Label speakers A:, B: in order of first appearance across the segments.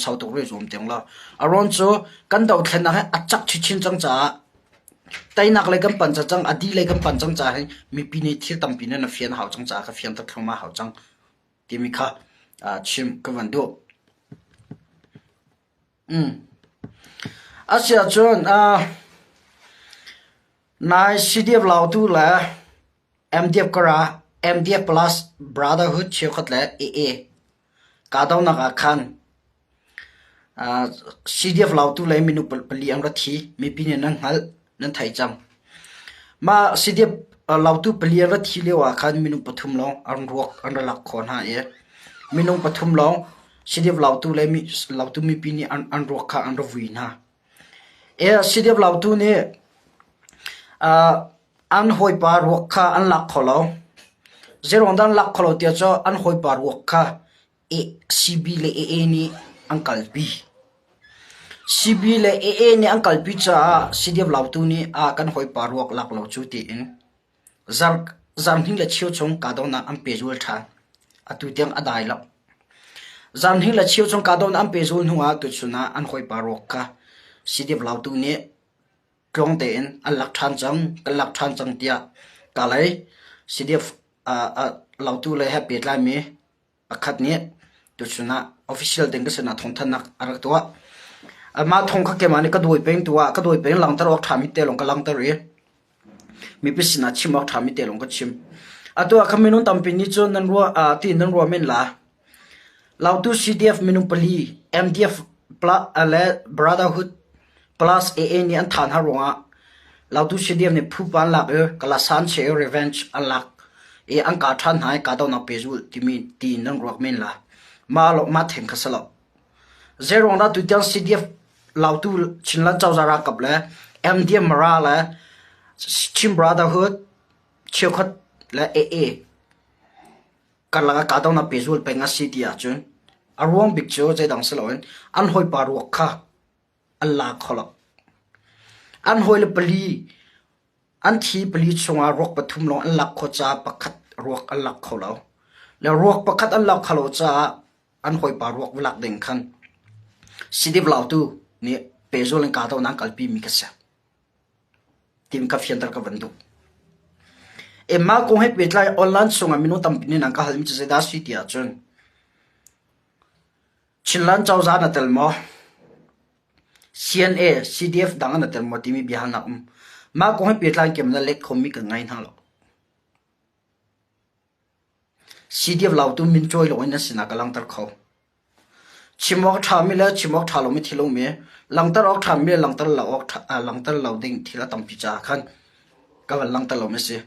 A: sau tục rồi zoom tiếng lo aron cho căn đầu khen na a chắc chi chin chang cha tay nak lấy cái bàn chang adi lấy cái bàn chang cha hay mi pin thiệt tâm pin nó phiền hảo chang cha cái phiền thật không mà hảo chang thì mi kha chim cái vấn độ Asia chọn nai CDF lao tu là MDF kara MDF plus brotherhood chiêu khát là AA cả đâu na khan CDF lao tu lấy minu pali ang rathi mi pin nan hal nan thai chang ma CDF lao tu pali ang rathi lewa khan minu pathum long an ruak an lak khon ha e minu pathum long CDF lao tu lấy mi lao tu mi pin an ruak kha an rovin ha e CDF lao tu ne an hoi par ruak kha an lak kholo zero dan lak kholo tia cho an hoi par ruak kha e CB le AA ni angkal pi CB le AA ni angkal pi cha CDF lao tu ni kan hoi par ruak lak lo chu ti in zam hing le chiu chong ka do na am pe jul tha atu tiang adai lo zam hing le chiu chong ka do na am pe jul nuwa tu chuna an hoi par ruak kha CDF lao tu ni klong te in an lak than chang tia ka lai CDF lao tu le happy la mi akhat ni tu chuna official ding ka na thong thanak arak to ma thong kha ke mani ka doi peng tuwa ka doi peng lang tar ok thami te long ka lang tar ri mi pisina chimok thami te long ka chim ato akhaminun tampi ni chon nan ro ti nan ro men la lao tu CDF minu pali MDF plus brotherhood plus AA ni an than ha ronga lao tu CDF ni phu ban lak kala san che revenge alak e an ka than hai ka do na pezul timi ti nan ro men la ma lo ma theng khasalo zero na tu tiang CDF lao tu chinlan chawzara kap le MDF mara la chim brotherhood chekhat la AA kala ka do na pezul penga city a chun arwong big cho je dang saloin an hoi par wakha Allah kholo an hoi le pali an thi pali chunga rok pathum lo an lak kho cha pakhat rok an lak kholo le rok pakhat an lak khalo cha an hoi par rok vlak ding khan CDF lao tu ni pezol ka do nang kalpi mi ka sa tim ka fian tar ka vandu e ma ko he petlai online sunga minu tampini nang ka halmi che da si tia chun chinlan chawza na telmo CNA CDF dang na telmo timi bihan na ma ko he petlai kem na lek khomi ka ngai na lo CDF lao tu min choi lo ina sina ka lang tar kho chimok thami la chimok thalo mi thilo me langtar ok thami langtar la ok langtar lo ding thila tampi cha khan ka langtar lo me se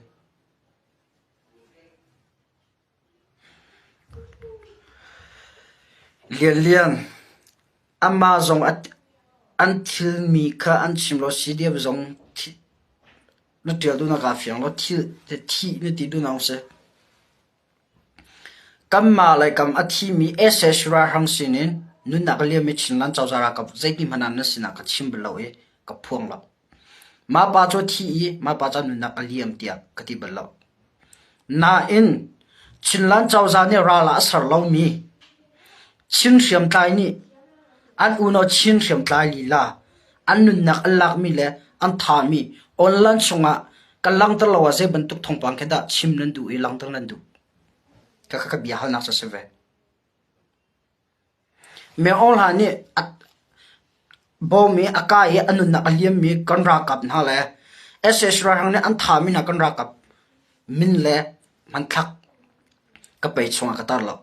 A: lian amma zong until mi kha an chimlo CDF zong no tel du na ka fiang lo thi ne ti du na se kam ma lai kam athi mi SS ra hang sinin nun na kali mi chinlan chawzara ka zaiti manan na sina ka chimblo e ka phuang lo ma pa cho thi ma pa cha nun na kali am tia ka ti balo na in chinlan chawza ne ra la sar lo mi chin siam tai ni an uno chin siam tai li la an nun na alak mi le an tha mi online sunga kalang tar lo se bantuk thong pang kheda chim nan du e lang tar nan du ka bihal nak sa seve me all ha ni bo mi akai anun na aliam mi kan ra kap na le SS ra hang ne an tha mi na kan ra kap min le man thak ka pe chunga ka tar lo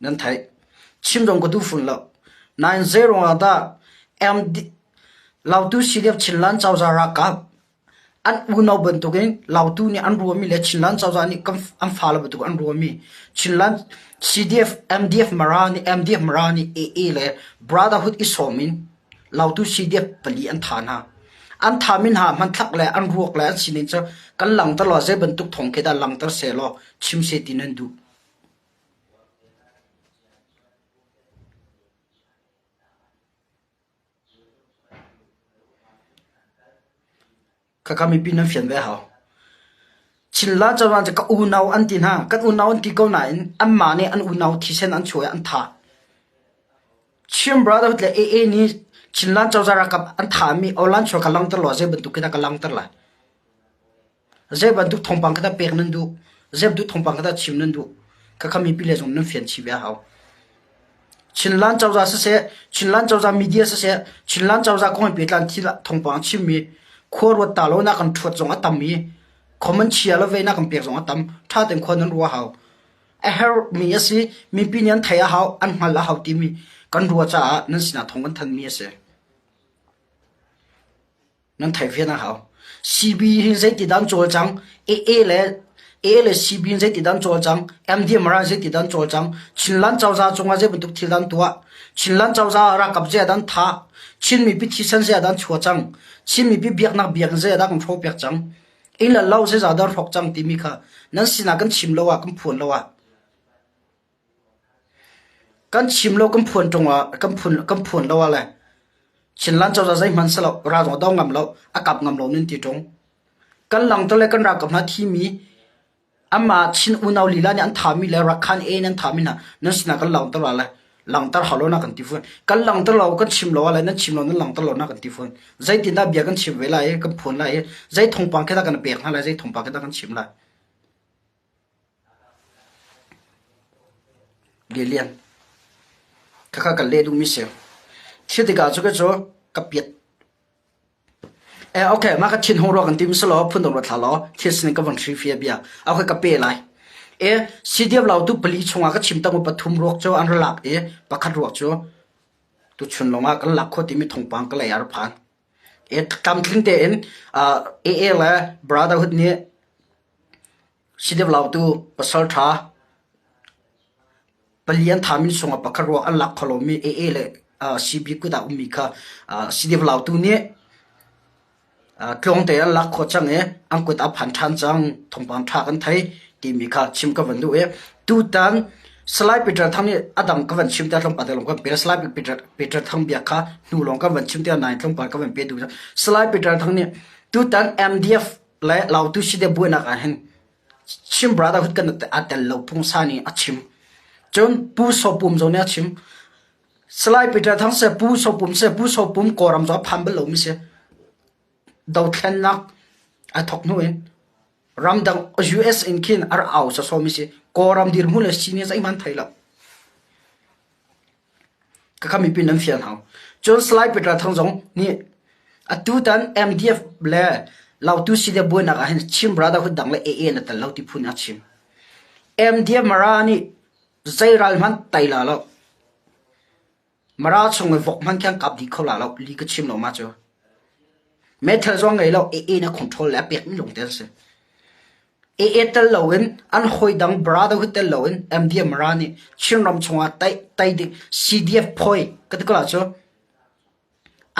A: nan thai chim dong ko du fun lo 90 da MD lao tu CDF chinlan chawza ra kap an uno bentukin lao tu ni an ruami le chinlan chawza ni kam am fala betuk an ruami chinlan CDF MDF marani AA le brotherhood isomin lao tu CDF pali an thana an thamin ha man thak le an ruak le an sinin cha kan lang ta lo je bentuk thong ke da lang tar se lo chim se tinan du kami pinan fian ve ha chinla chawan ka unau an tin ha kan unau an ti ko na in amma ne an unau thi sen an choi an tha chim brother le e ni chinlan chawzara kap an thami olan chho kalang tar lo je bantu kita kalang tar la je bantu thongpang kada pek nan du je bantu thongpang kada chim nan du ka khami pile jong nan fian chi bia haw chinlan chawza se chinlan chawza media se chinlan chawza ko pe tlan thi la thongpang chim mi khor wa ta lo na kan thot jong atam mi common chia lo ve na kan pek jong atam tha ten khon nan ruwa haw a her mi asi mi pinian thaya haw an hmal la haw ti mi kan ruwa cha nan sina thong kan than mi ase nan thai fian na haw cb hin zai ti dan chol chang e le cb hin zai ti dan chol chang md mara zai ti dan chol chang chinlan chawza chunga je buntuk thil dan tuwa chinlan chawza ra kap je dan tha chin mi pi thi san je dan chho chang chin mi pi biak nak biak je da kan tho pek chang in la lau se za dar phok chang ti mi kha nan sina kan chim lo wa kan phun lo wa kan chim lo kan phun tong wa kan phun lo wa le chinlan chawza zai man salo ra zo dong ngam lo akap ngam lo nin ti tong kan lang to le kan ra kap na thi mi ama chin unaw lila ni an thami le rakhan e nan thami na nan sina kan lang to la le lang tar halo na kan ti fun kan lang to lo kan chim lo la nan chim lo nan lang to lo na kan ti fun zai tin da bia kan chim ve la e kan phun la e zai thong pang ke da kan pek na la zai thong pang ke da kan chim la gelian kaka kan le du mi se thi ti ga chu ke cho ka piet okay ma ka chin ho ro kan tim slo phun dong ra thla lo this ni ka wang thri fia bia a khoi ka pe lai cdf lau tu pali chunga ka chim ta mo pathum rok cho an lak pakhat rok cho tu chun lo ma kan lak kho ti mi thong pang ka la yar phan kam thling te en la brotherhood ni cdf lau tu pasal tha palian thamin chunga pakhat rok an lak kholo mi le cb ku da umi kha cdf lau tu ni klong te lak kho chang ang kut a phan than chang thong pang tha kan thai ti mi kha chim ka vandu tu tan slide peter thang ni adam ka van chim ta thong pa de long ka per slide peter thang bia kha nu long ka van chim ta nai thong pa ka van pe du slide peter thang ni tu tan mdf la law tu si de bu na ka hen chim brother hut kan atel lo pung sa ni achim chon pu so pum zo ne achim slide peter thang se pu so pum koram zo pham bel lo mi se dau thlen nak a thok nu ramdang us in kin ar au so mi se koram dir hul sini sai man thaila ka khami pin nam fian haw chon slide petra thang jong ni atu tan mdf ble law tu si de boina ka hen chim brother hu dang le na tal law ti phun a chim mdf marani zairal man taila lo mara chung vok man kyang kap di khola lo li ka chim lo ma cho metal zong ngai lo na control la pek ni long tel se tel loin an hoi dang brotherhood tel loin mdm marani chinram chunga tai di cdf phoi katkala cho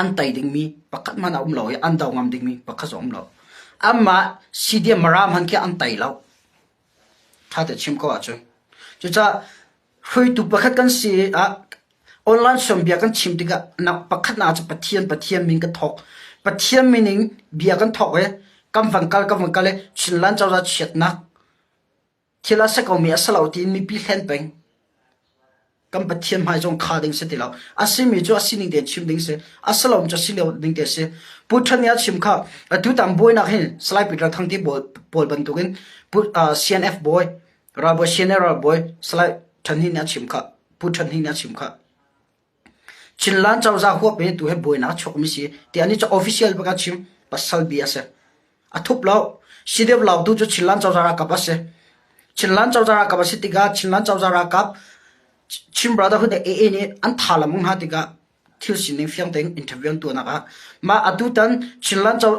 A: an tai ding mi pakat man lo an daw ngam ding mi pakha zom lo amma cdf maram han ke an tai lo tha te chim ko a cho cha hoi tu pakhat kan si a online som bia kan chim tiga na pakhat na cha pathian min ka thok pathian meaning bia kan thok kam vangkal chinlan chawza chetna thila se ko mi asalo tin mi pi hlen peng kam pathian mai jong kha ding se tilo asimi jo asining de chim ding se asalom jo silo ding de se puthan ya chim kha atu tam boy na hin slide peter thang ti bol ban tu gen cnf boy rabo cnr boy slide than hin ya chim kha puthan hin ya chim kha chinlan chawza ho pe tu he boy na chok mi si ti ani cho official ba ka chim pasal bi ase athup law sidev law tu cho chinlan chawzara kap ase chinlan chawzara kap ase tiga chinlan chawzara kap chim brotherhood ni an thalam ha tiga thil sining fyang teng interview tu na ka ma atu tan chinlan chaw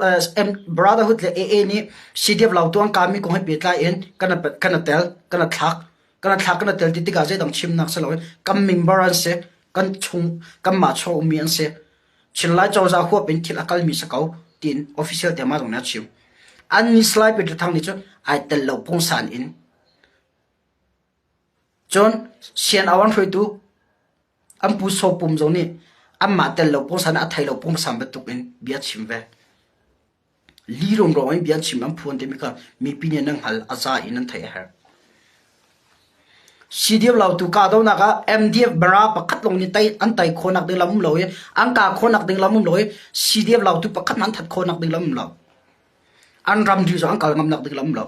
A: brotherhood le ni sidev law tu an kami ko he betla en kana tel kana tel ti tiga je dang chim nak salo kam member an se kan chung kam ma cho mi an se chinlan chawza ho pen thil akal mi sakau tin official te ma dong na chim an ni slide pe thang ni cho ai tel lo pong san in chon sian awan phoi tu am pu so pum zo ni am ma tel lo pong san a thai lo pong sam be tuk in bia chim ve li rong rong bia chim am phun te mi ka mi pi ne nang hal aza in an thai her CDF lau tu ka do na ka MDF bara pakhat long ni tai an tai khonak ding lam loi ang ka khonak ding lam loi CDF lau tu pakhat nan that khonak ding lam lo an ram di zo ang kal ngam nak ding lam lo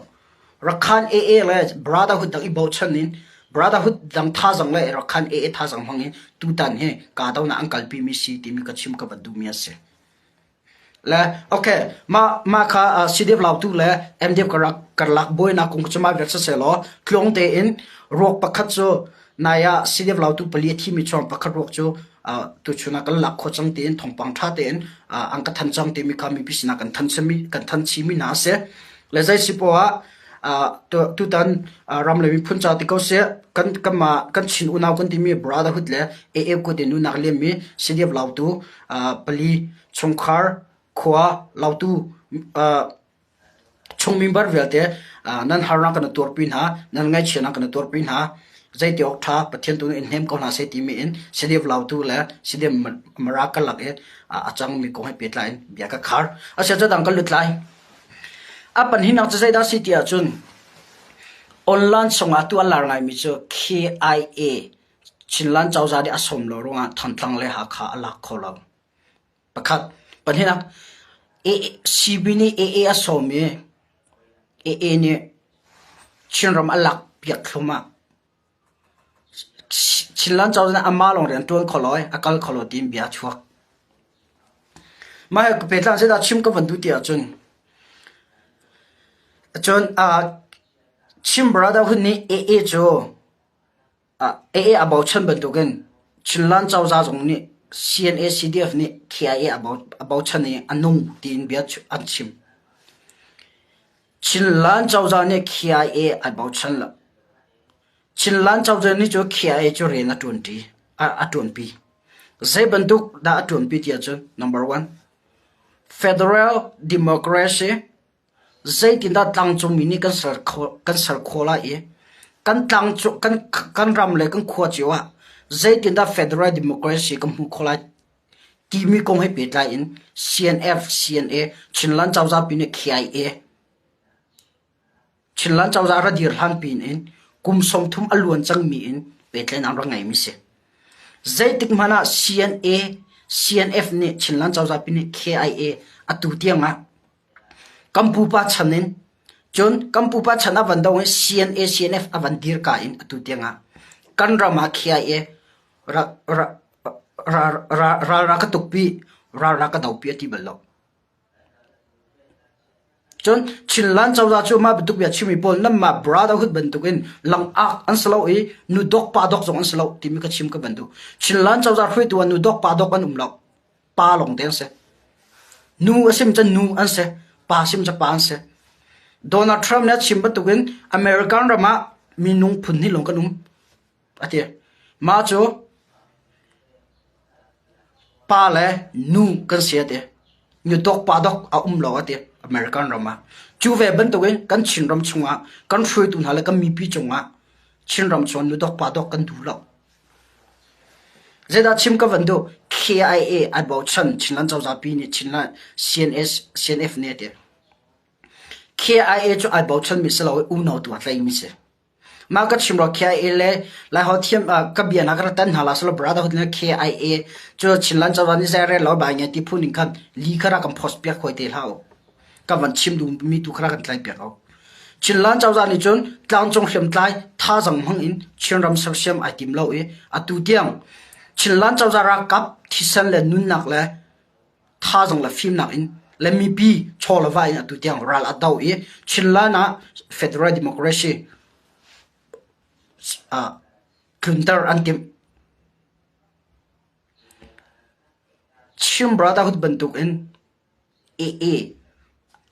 A: rakhan AA le brotherhood dang ibau chanin brotherhood dang tha jang le rakhan AA tha jang hangin tu tan he ka do na uncle pi mi si ti mi ka chim ka badu mi ase la okay ma kha CDF lau tu le MDF ka lak boy na kung chama ver se lo klong te in rok pakhat cho naya CDF lau tu pali thi mi chom pakhat rok cho tu chuna kal lak kho chang te in thong pang tha te in ang ka than chang te mi ka mi bisina kan than chi mi na se le zai si po a tu tan ram le mi phun cha ti ko se kan chin unaw kan ti mi brotherhood le AA ko te nu nak le mi CDF lau tu pali chongkhar khwa lau tu chung member velte nan harna kana torpin ha nan ngai chena kana torpin ha zai ti ok tha pathian tu in hem ko na se ti mi in CDF lau tu la CDF maraka lak e achang mi ko he petlain bia ka khar ase cha dang kal lutlai apan hinak zai da city a chun online songa tu alar ngai mi cho KIA chinlan chawza di asom lo ronga thantlang le ha kha ala kholo pakhat pan hinak CB ni AA asomi AA ni chinram alak piak thuma chinlan chawza amalong ren tuan kholoi akal kholo tim bia chuak ma ko petlan se da chim ka vandu tia chun chim brotherhood ni AA jo AA about chan bandu gen chinlan chawza jong ni CNA CDF ni KIA about chan ni anung tin bia an chim chinlan chawza ni KIA about chan la chinlan chawza ni jo KIA jo re na 20 a 20 zai banduk da 20 tia chun number 1 federal democracy zai tin da tlang chu mini kan sar khola e kan tlang chu kan ram le kan kho chiwa zai tin da federal democracy kan mu khola ti mi kong he pe tla in CNF CNA chinlan chawza pin KIA chinlan chawza ra dir han pin in kum som thum alun chang mi in pe tlen ang rangai mi se zai tik mana CNA CNF ni chinlan chawza pin KIA atu tianga kampupa chanin chon kampupa chana vandaw CNA CNF avandir ka in atu tianga kanrama KIA ra ka tukpi ra ka dawpi ati ballo chon chinlan chawza chu ma buduk ya chimi pol nam ma brotherhood bantukin lang ak ansalo e nu dok pa dok jong ansalo timi ka chim ka bandu chinlan chawza hrui tu nu dok pa dok an umlo pa long ten se nu asim chan nu an se pa sim cha pa an se Donald Trump na chim batukin American rama minung phun ni long kanum ate ma cho pa le nu kan se ate nu dok pa dok a umlo ate American rama chu ve ban to gen kan chin ram chunga kan hrui tu hala kan mi pi chunga chin ram chon nu dok pa dok kan du lo zeda chim ka vandu KIA about chan chinlan chawza pi ni chinlan CNF ne te KIA chu about chan mi selo u no tu atlai mi se ma ka chim ro KIA le la ho thiam ka bia na ka tan hala selo brotherhood ne KIA chu chinlan chawza ni zare lo ba nya ti phunin khan li khara kam phos pia khoi te hao ka van chim du mi tu khara kan tlai pia hao chinlan chawza ni chon tlang chong hlem tlai tha jang hang in chinram sar siam item lo e atu tiang chinlan chawza ra kap thisan le nun nak le tha jang la phim nak in le mi pi chola vai atu tiang ral adau e chinlana federal democracy kuntar antim chim brotherhood bantuk in AA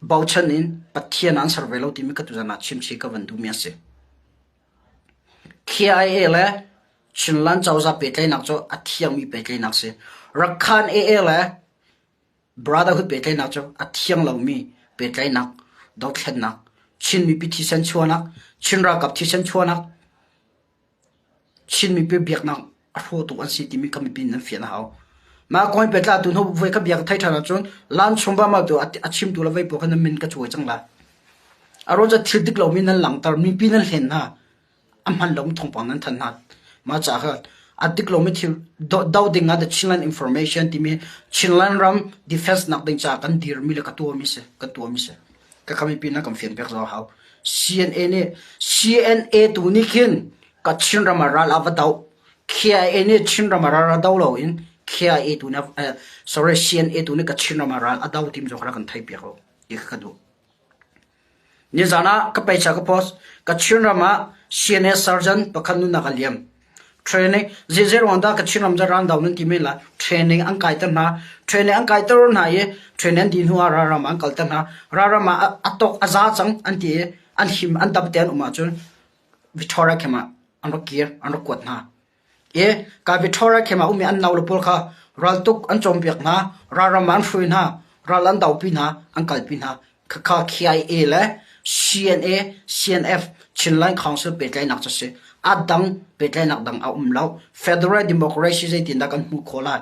A: bauchan in pathian an survey lo timi ka tu jana chim chi ka vandu mi ase KIA le chinlan chawza petlai nak cho athiam mi petlai nak se rakhan AA le brotherhood petlai nak cho athiang lo mi petlai nak dok thlen nak chin mi pi thi san chuanak chin ra kap thi san chuanak chin mi pe biak nak a ro tu an si timi ka mi pin nan fian hao ma koi petla tu no voi ka biak thai thana chon lan chomba ma tu achim tu la vai po kan min ka chuai changla aro ja thildik lo min nan lang tar mi pin nan hen na amhan lom thong pang nan than hat ma cha ha article mi thil do ding the chinlan information ti mi chinlan ram defense nak ding cha kan dir mi le ka tu mi se ka kami pina kam fian pek zo how CNA tu ni kin ka chin ram ral avadau KIA ne chin ram ral daw lo in KIA tu na sorry CNA tu ni ka chin ram ral adaw tim zo khara kan thai pe ho ik ka du ni zana ka pai cha ka pos ka chin rama CNA surgeon pakhanu na kaliam training jejer wanda ka chin ram ran daw nan ti mela training ang kai ta na training ang kai ta ro na ye training din huwa ra ram ang kal ta na ra rama atok aza chang an ti an him an tab ten uma chun Victoria kema an ro kier an ro kwat na e ka Victoria kema umi an naw lo pol kha ral tuk an chom pek na ra rama an frui na ral an daw pi na an kal pi na kha KIA le CNA CNF Chinlan Council petlai nak chase adang petlai nak dang a umlau Federal Democracy zai tin da kan mu khola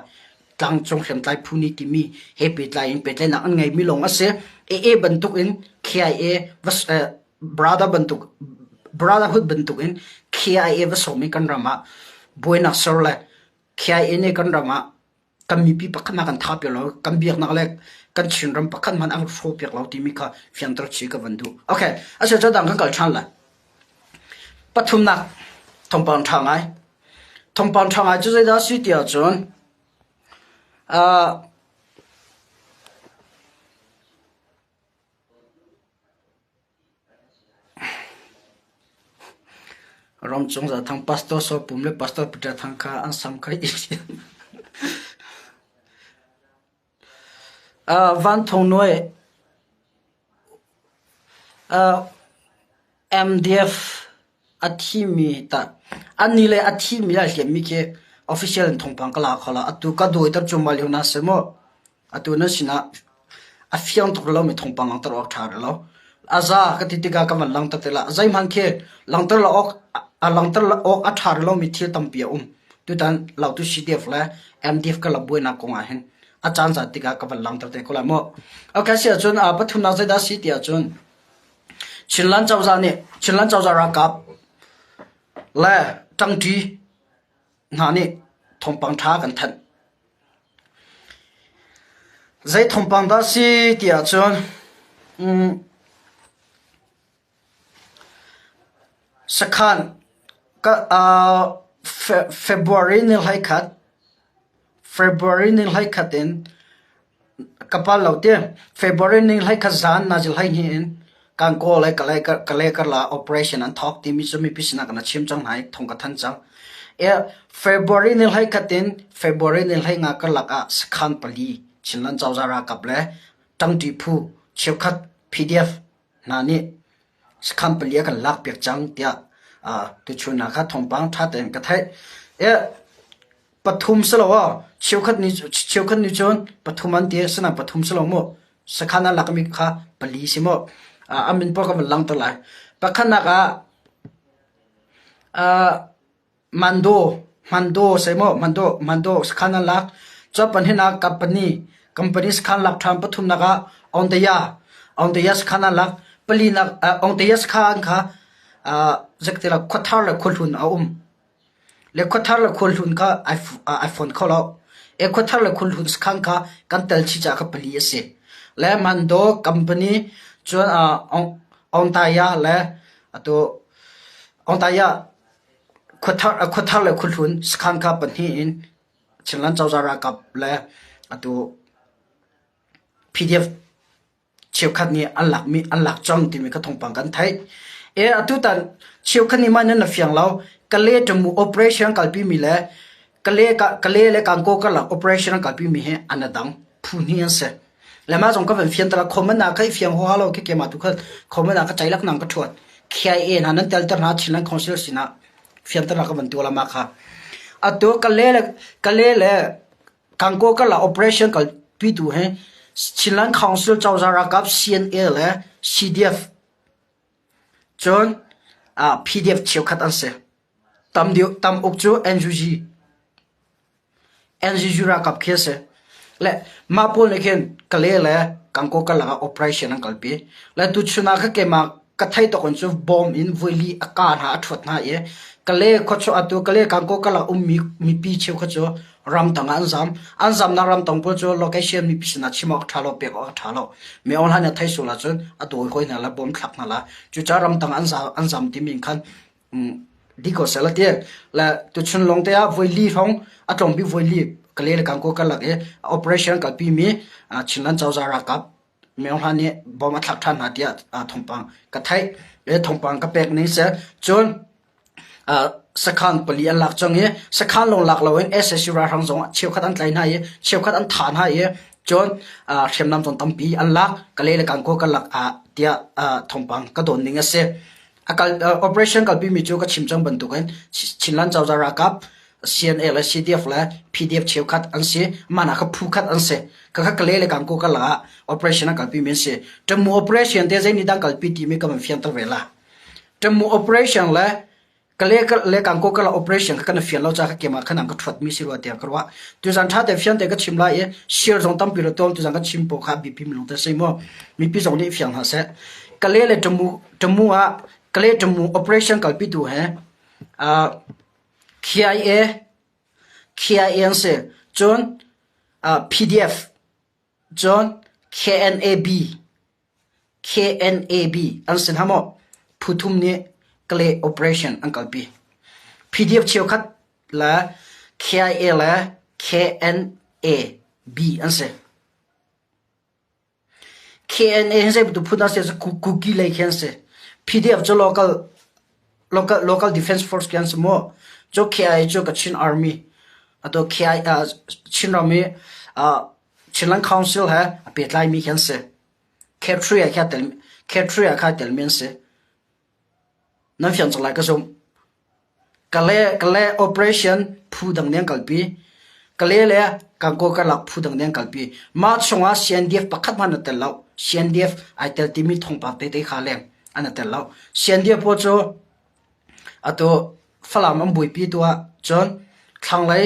A: tlang chong khem tai phuni ti mi he petlai in petlai nak an ngai mi long ase e bantuk in KIA was brotherhood bantuk in KIA was so mi kan rama boina sorla KIA ne kan rama kami pi pakhana kan thap lo kam biak nak le kan chin ram pakhan man ang fro pek lo ti mi kha fian tro chi ka vandu okay asa cha dang kan kal chan la pathum nak thongpang thangai chu zai da si tia chon rom chung za thang pastor so pum le pastor pita thang kha an sam khai van thong noi MDF athimi ta anile athimi la hlemi ke official thong pang kala khala atu ka doi tar chumal huna semo atu na sina afiang to lo me thong pang tar ok thar lo aza ka titika ka man lang ta tela zai man ke lang tar lo ok lang tar lo ok athar lo mi thil tam pia tu tan lau tu CDF la MDF ka la buena ko nga hen achan za tika ka lang tar te ko la mo okay sia chun a pathum na zai da si tia chun chinlan chawza ra kap la tang ti na ni thongpang tha kan than zai thongpang da si tia chun sakhan ka February nil hai khat in kapal laute February nil hai khat zan na jil hai ni in kan ko lai ka la operation an thok ti mi chu mi pisna kana chim chang hai thong ka than chang e February nil hai khatin February nil hai nga ka laka skhan pali chinlan chawzara kaple tang ti phu chekhat PDF na ni skhan pali ka lak pek chang tia tu chuna kha thongpang tha ten ka thai e pathum selawa chekhat ni chon pathuman ti sana pathum selaw mo sakhana lakmi kha pali simo amin po ka lang to lai pakhana ka mando semo mando khana lak chopan hina company khan lak tham pathum naga on the ya khana lak pali na on the ya khan kha zaktela khothar la khulhun le khothar la khulhun ka iPhone kholo e khothar la khulhun khan ka kan tel chi cha ka pali ase le mando company chon on ta ya le ato on ta ya khothar le khulhun skhan ka pani in chinlan chawzara kap le ato PDF chewkhat ni anlak chang ti mi ka thongpang kan thai e atu tan chewkhat ni man na fiang law kale tamu operation kalpi mi le kale le kangko ka la operation kalpi mi he anadang phuni se lama jong ka fian tala khomana kai fiang ho halo ke ma tu kha khomana ka chailak nang ka thot KIA na nan tel tar na chilan council sina fian tala ka ban tu la ma kha ato kale le kangko ka la operation kal pi tu he chilan council chawzara kap CNA le CDF chon PDF chewkhat an se tam ukchu NGG ra kap khese le mapol ne khen kale le kangko ka la operation an kalpi le tu chuna ka ke ma ka thai to kon chu bomb in voili akan ha thot na ye kale kho chu atu kale kan ko kala mi pi cheu kho chu ram tang an zam na ram tang po chu location mi pisna chimok thalo pe ko thalo me on han thai su la chun atu khoi na la bom thak na la chu cha ram tang an zam ti min khan di ko sala te la tu chun long te a voili hong atong bi voili kale kan ko kala e operation ka pi mi chinlan chau za ra kap me on han ne bom thak than na dia thongpang ka thai e thongpang ka pek ni se chun sakhan pali an lak chang ye sakhan long lak lo en ss ra hang zong cheu khat an tlai na ye cheu khat an than ha ye chon khem nam chon tampi an lak kale kan ko kalak tia thongpang ka don ning ase akal operation kal bi mi chu ka chimchang ban tu kan chinlan chaw za ra kap cnl cdf la pdf cheu khat an se mana kha phu khat an se ka kha kale kan ko kala operation kal bi mi se tamu operation te zai ni dang kal pi ti mi kam fian tar vela tamu operation la kale kan ko kala operation ka na fian lo cha ka kema khanam ka thot mi sirwa te karwa tu jan tha te fian te ka chimla ye shir jong tam pi ro tom tu jan ka chimpo kha bi pi mi lo te sei mo mi pi jong ni fian ha se kale le tamu a kale tamu operation kal pi tu he kia se john pdf john knab an sin hamo phuthum ni kale operation ankal pi pdf cheu khat la kia la knab an se kna se tu phuna se cookie like hen se pdf jo local defense force kyan mo jo kia jo kachin army ato kia chin army chinlan council ha petlai mi kyan se capture kha tel men se nan fian chalai ka som kale operation phu dang neng kalpi kale le kan ko ka lak phu dang neng kalpi ma chunga cndf pakhat man tel law cndf ai tel timi thong pa te te kha leng an tel law cndf po cho ato falam am bui pi to chon thang lai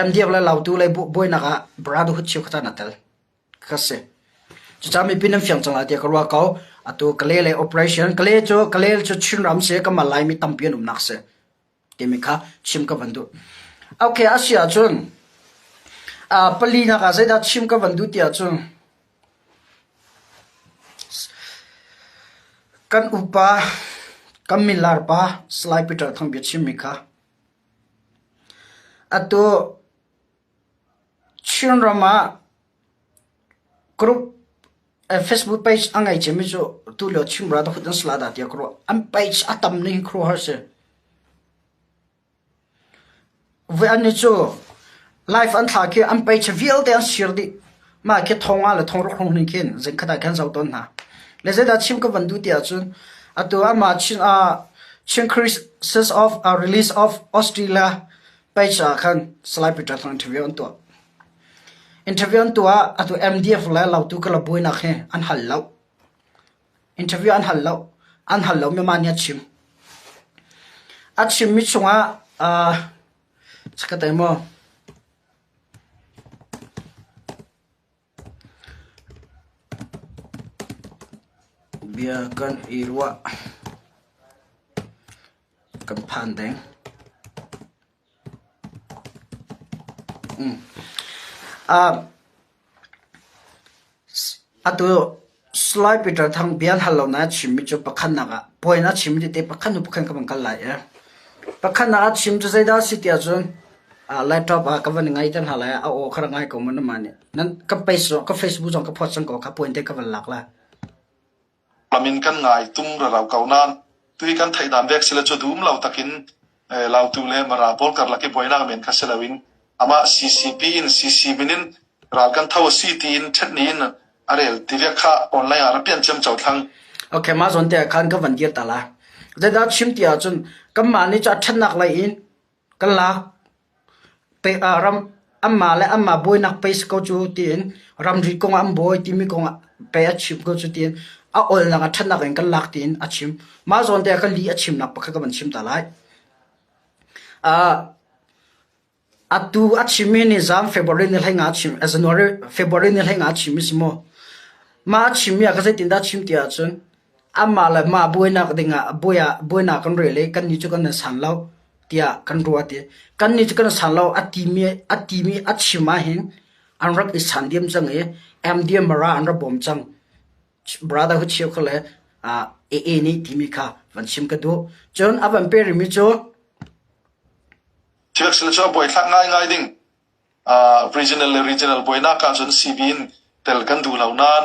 A: mdf la law tu lai boy na ka brado hu chiu khata na tel khase chami pinam fiang changa te karwa kaw atu kale operation kale cho chin ram se ka malai mi tampian nak se temika chim ka bandu okay asia chun pali na ka zaida chim ka bandu tia chun kan upa kamilar pa slide peter thang bi chim mika atu chin rama group Facebook page angai chemi jo tu lo chimra da khudan slada tia kro am page atam ni kro har se ve an cho live an tha ke am page vil te an shirdi ma ke thonga la thong ro khong ni ken zen khada kan zau ton na le ze da chim ka bandu tia chun atu ama chin crisis of release of Australia page khan slide picture thang interview on to interview an tua atu mdf la law tu kala boina khe an hallau interview an hallau me mania chim achim mi chunga sakata mo bia kan irwa kan pandeng atu slide peter thang bian hallo na chimi chu pakhan naga poina chimi te pakhan ka bangkal la ya pakhan na chim chu zaida sitia chun laptop ka van ngai tan hala a o khara ngai ko man mane nan ka facebook jong ka phot sang ko ka point te ka van lak la
B: lamin kan ngai tum ra raw kaunan tui kan thai dan vek sila chu dum law takin law tu le mara bol kar laki poina men ka selawin ama ccp in ccb nin rakan thaw city in thnin arel tivya kha online ara pian chem chau thang
A: okay ma zon te khan ka van dir tala zeda chim tia chun kam mani cha thanak lai in kan la pe ram amma le amma boy nak pe ko chu tin ram ri ko am boy ti mi ko pe a chim ko chu tin a ol na thanak en kan lak tin a chim ma zon te ka li a chim nak pa ka ban chim talai atu achimi ni zam February ni lenga chim January February ni lenga chim mismo ma chim ya ka sai tin da chim tia chun amma la ma boina ka dinga boina kan rele kan ni chu kan san lau tia kan ruwa te kan ni chu kan san lau atimi achima hin an rak isan diam chang e am diam mara an ra bom chang brother hu chiu khole e ni timi kha van chim ka do chon avan pe ri mi cho
B: thiak sel cho boy thak ngai ding regional boina ka chon cbin tel kan du lau nan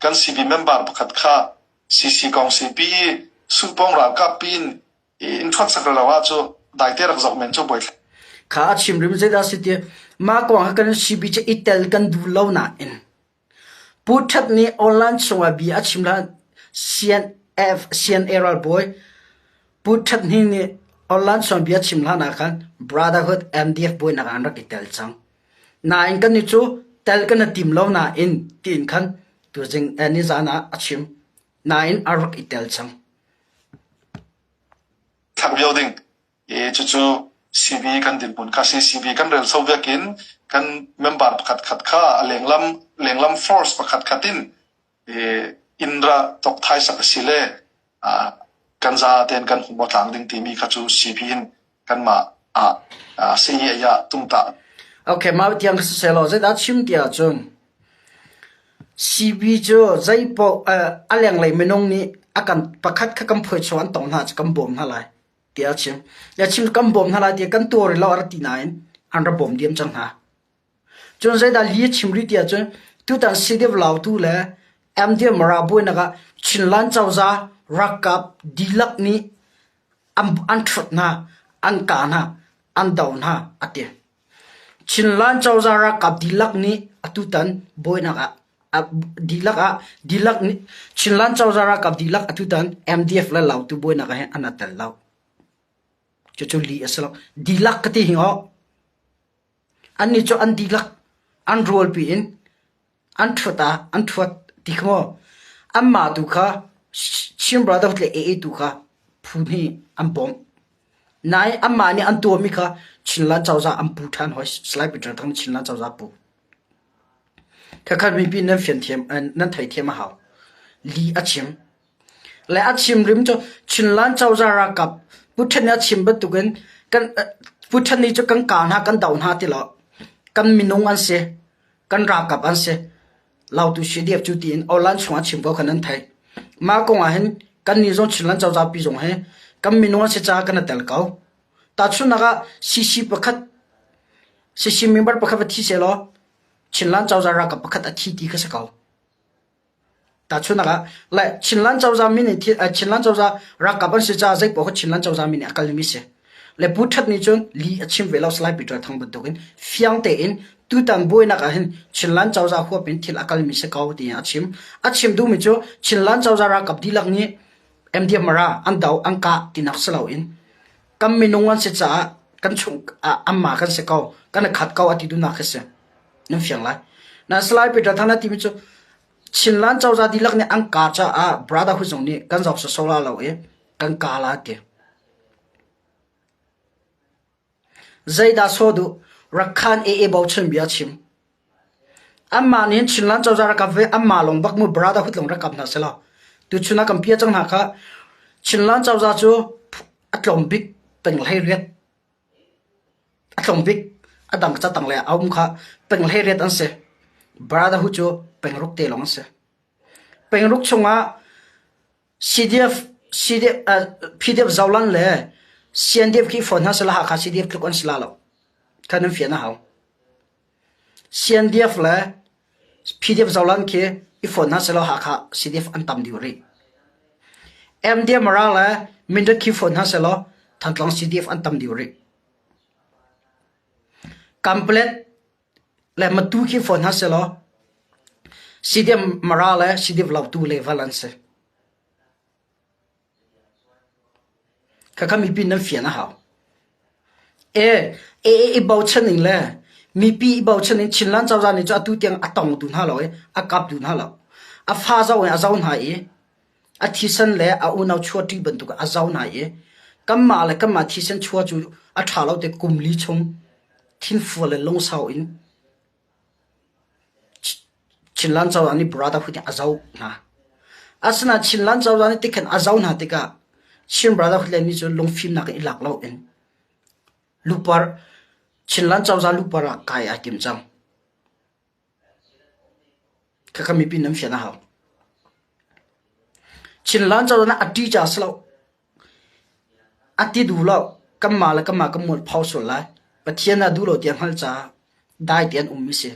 B: kan cb member pakhat kha cc council pi supong ra ka pin in thak sak lawa cho dai te rak zok men cho boy
A: kha chim rim je da sitie ma ko ha kan cb che itel kan du lau na in puthat ni online songa bi a chimla cn error boy puthat ni online songa bi a chimla na khan brotherhood mdf boy na kan rak itel chang na in kan ni chu tel kan tim lo na in tin khan tu jing ani zana achim na in arak itel chang
B: thak building chu cb kan din pun ka cb kan rel so vekin kan member khat kha lenglam force pakhat khatin indra tok thai sak sile kan za ten kan humo tlang ding ti mi kha chu cb in kan ma se ya tumta
A: okay ma tiang se lo ze da chim tia chun cb jo zai po aleng lai menong ni akan pakhat kha kam phoi chuan tong na kam bom na lai tia chim ya chim kam bom na lai tia kan tur lo ar ti nain an ra bom diam chang ha chun zai da li chim ri tia chun tu tan si dev lau tu le am dia mara boy na ga chin lan chau za rakap dilak ni an thut na an ka na an down na ate chin lan chau za rakap dilak ni atu tan boy na ga dilak ni chin lan chau za rakap dilak atu tan mdf la lau tu boy na ga an atal lau chu li asalo dilak ka ti hingo an ni cho an dilak an roll pi in an thut tikmo amma tu kha chim brother le e tu kha phuni am bom nai amma ni an to mi kha chinlan chawza am pu than hoi slide bitter thang chinlan chawza pu kha kha mi pi nan fian thiam nan thai thiam ha li achim le achim rim cho chinlan chawza ra kap pu than ya chim ba tu gan kan pu than ni cho kan ka na kan down ha ti lo kan minung an se kan ra kap an se lau tu cdf chu tin online chwa chim ko khanan thai ma ko a hen kan ni zong chilan chaw za pi zong he kam minung se cha kan tel kau ta chu naga cc pakhat cc member pakhat thi se lo chinlan chaw za ra ka pakhat a thi ti kha sa kau ta chu naga la chinlan chaw za min thi chinlan chaw za ra ka ban se cha zai po chinlan chaw za min akal mi se le puthat ni chon li achim velo slide bitter thang bu dokin fiang te in tu tan boy na ka hin chinlan chawza kho pin thil akal mi se kaw ti achim du mi cho chinlan chawza ra kap dilak ni md mara an daw an ka tinak salo in kam minungan se cha kan chung amma kan se kaw kan khat kaw ati du na khase nam fiang la na slide bitter thana ti mi cho chinlan chawza dilak ni an ka cha brother hu jong ni kan jok so sola lo e kan ka la te zaida sodu rakhan e bau chen bia chim amma nin chinlan chawza ra ka ve amma long bak mu brother hut long ra kap na sela tu chuna kam pia chang na kha chinlan chawza chu atlom big peng lai riat atlom big adang cha tang le aum kha peng lai riat an se brother hu chu peng ruk te long se peng ruk chunga cdf pdf zawlan le cndf ki phone ha sela ha kha cdf click on sela lo kan fian hao cndf la pdf zawlan ke ifon na selo ha kha cdf an tam diuri mdm ra la min da ki phone ha selo thantlang cdf an tam diuri complete la matu ki phone ha selo cdf mara la cdf law tu le balance ka kami pin na fian hao e bau chen le mi pi bau chen chinlan chawza ni cha tu tiang atong tu na lo a kap tu na lo a pha zaw a zaw na a thisan le a unau choti ban tu a zaw na kamma le kamma thisan chua chu a tha lo te kumli chung thin fu le long sau in chinlan chaw ani brother hu azau na asna chinlan chaw ani tikhan azau na tika chin brother hu le ni chu long film na ka ilak lo en lupar chinlan chaw za lupar kai a kim chang ka kami pin nam fiana ha chinlan chaw na ati cha slo ati du lo kamma la kamma kamul phau so la pathiana du lo tiang hal cha dai tian mi se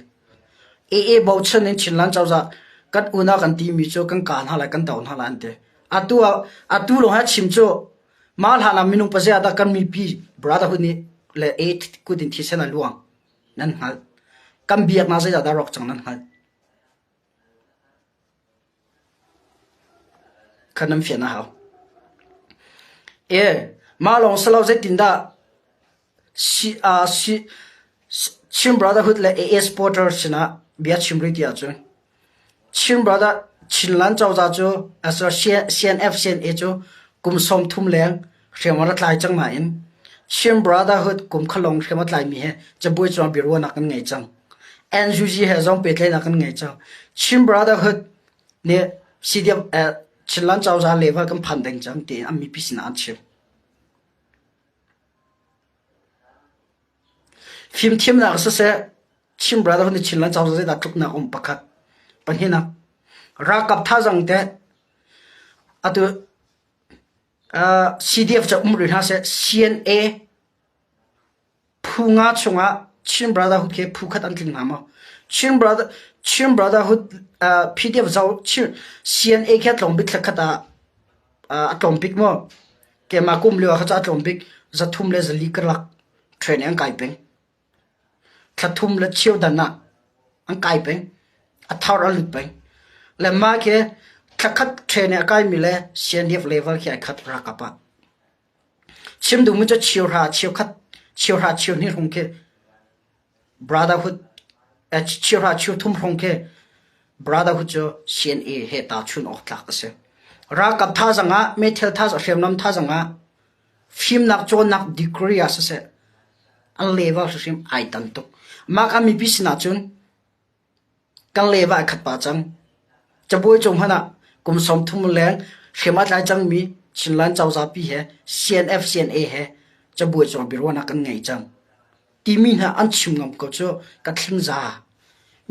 A: e bau chen in chinlan chaw za kat una kan ti mi cho kan kan hala kan down hala ante atu lo ha chim cho mal hala minung pa ja da kan mi pi brother hu ni le 8 ku din thi sena luang nan hal kam biak na ja da rok chang nan hal kanam fiana ha e malong salo ze tinda si chim brotherhood le as supporter china bia chimri tia chu chim brother chinlan chaw za chu as cnf cna chu kum som thum leng hremara tlai chang ma in chim brotherhood kum khalong hrema tlai mi he chaboi chwa birwa na kan ngai chang nug he zong pe tlai na kan ngai chang chim brotherhood ne cdf chinlan chaw za level kan phan deng chang te ami pisina an chim phim thiam na se chim brother ni chinlan chaw za da tuk na pakhat panhina ra kap tha jang te atu cdf cha umri ha se cna phunga chunga chim brotherhood ke phukhat an tling ma chim brotherhood pdf zaw cna ke tlong bik khata atom bik mo ke ma kum le kha cha tlong bik za thum le zali krlak train ang kai peng thathum le chiu dana ang kai peng athar alut peng le ma ke thakhat train akai mi le cndf level ke khat ra kapa chim du mu cha chiu ha chiu ni hong ke brotherhood chiu ha chiu thum hong ke brotherhood cho cna he ta chun ok tlak se ra kap tha janga me thel tha sa hrem nam tha janga film nak chon nak degree asa se an level sim ai tan tuk ma ka mi bisna chun kan lewa khat pa chang chaboi chong hana kum som thum leng khema lai chang mi chinlan chaw za pi he cnf cna he chaboi chong birwana kan ngai chang timin ha an chim ngam ko cho ka thling za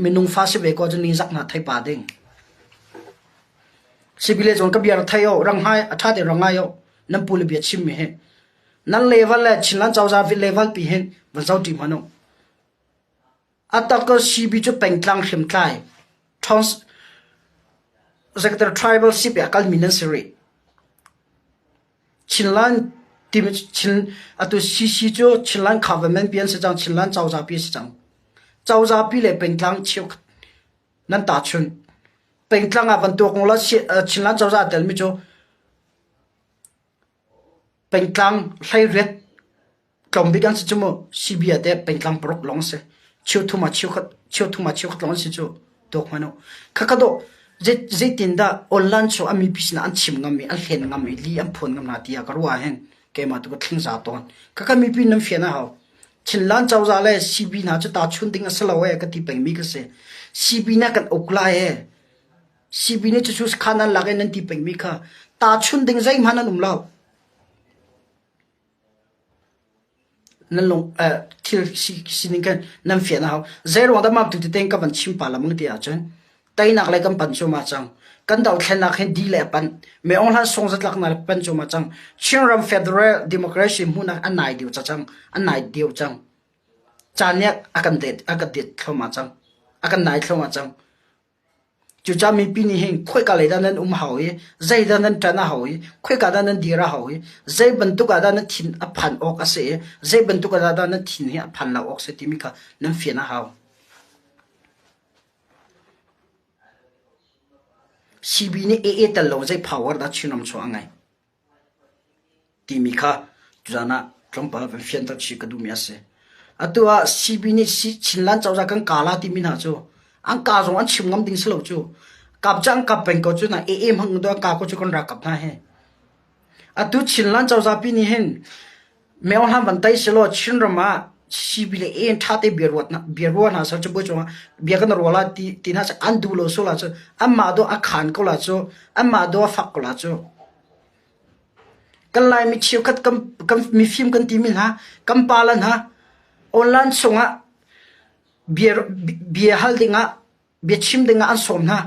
A: minung fa se be ko jni zak na thai pa ding sibile jong ka biar thayo rang hai atha de rangayo nam pul bi chim mi he nan level la chinlan chaw za vi level pi hen wa zaw ti mano ataka cb cho pengtlang hrim tlai trans secretary tribal ship akal ministry chinlan tim chin atu cc cho chinlan government pian se jang chinlan chawza pi se jang chawza pi le pengtlang chiu nan ta chun pengtlang a ban to kong la chinlan chawza tel mi cho pengtlang hlai ret klom bigan se chumo cb ate pengtlang prok long se chiu thuma chiu khat long se chu tok mano khakado je tinda online cho ami pisna an chim ngam mi an hlen ngam mi li am phon ngam na tia karwa hen ke ma tu thing za ton kaka mi pi nam fiana haw chinlan chawza le cb na chu ta chun ting asala we ka ti peng mi ka se cb na kan okla he cb ne chu chu khana lage nan ti peng mi kha ta chun ding zai mana num law nan long til si kan nam fiana haw zero da map tu te ka ban chim pa la mung ti a chen tay nak lai kan pan chu ma chang kan dau thlen nak he di le pan me ong han song zat lak na pan chu ma chang chinram federal democracy mu na anai diu cha chang anai diu chang chanek akan det thoma chang akan nai thoma chang chu cha mi pi ni heng khoi ka le da nan hawi zai da nan tana hawi khoi ka da nan dira hawi zai ban tu ka da nan thin a phan ok ase zai ban tu ka da nan thin hi a phan la ok se ti mi ka nan fiana haw cb ni ee tal lo zai power da chinam chu angai ti mi kha jana trompa van fian ta chi ka du mi ase atua cb ni si chinlan chawza kan kala ti mi na chu ang ka zong an chim ngam ding slo chu kap chang kap pen ko chu na ee mang do ka ko chu kon ra kap na he atu chinlan chawza pi ni hen me on han ban tai selo chin rama sibile en thate birwa na sa chbo chwa biakan rola ti na sa andu lo so la cho amma do a khan ko la cho amma do a fak ko la cho kan lai mi chiu khat kam mi film kan ti min ha kam palan ha online songa bier hal dinga be chim dinga an som na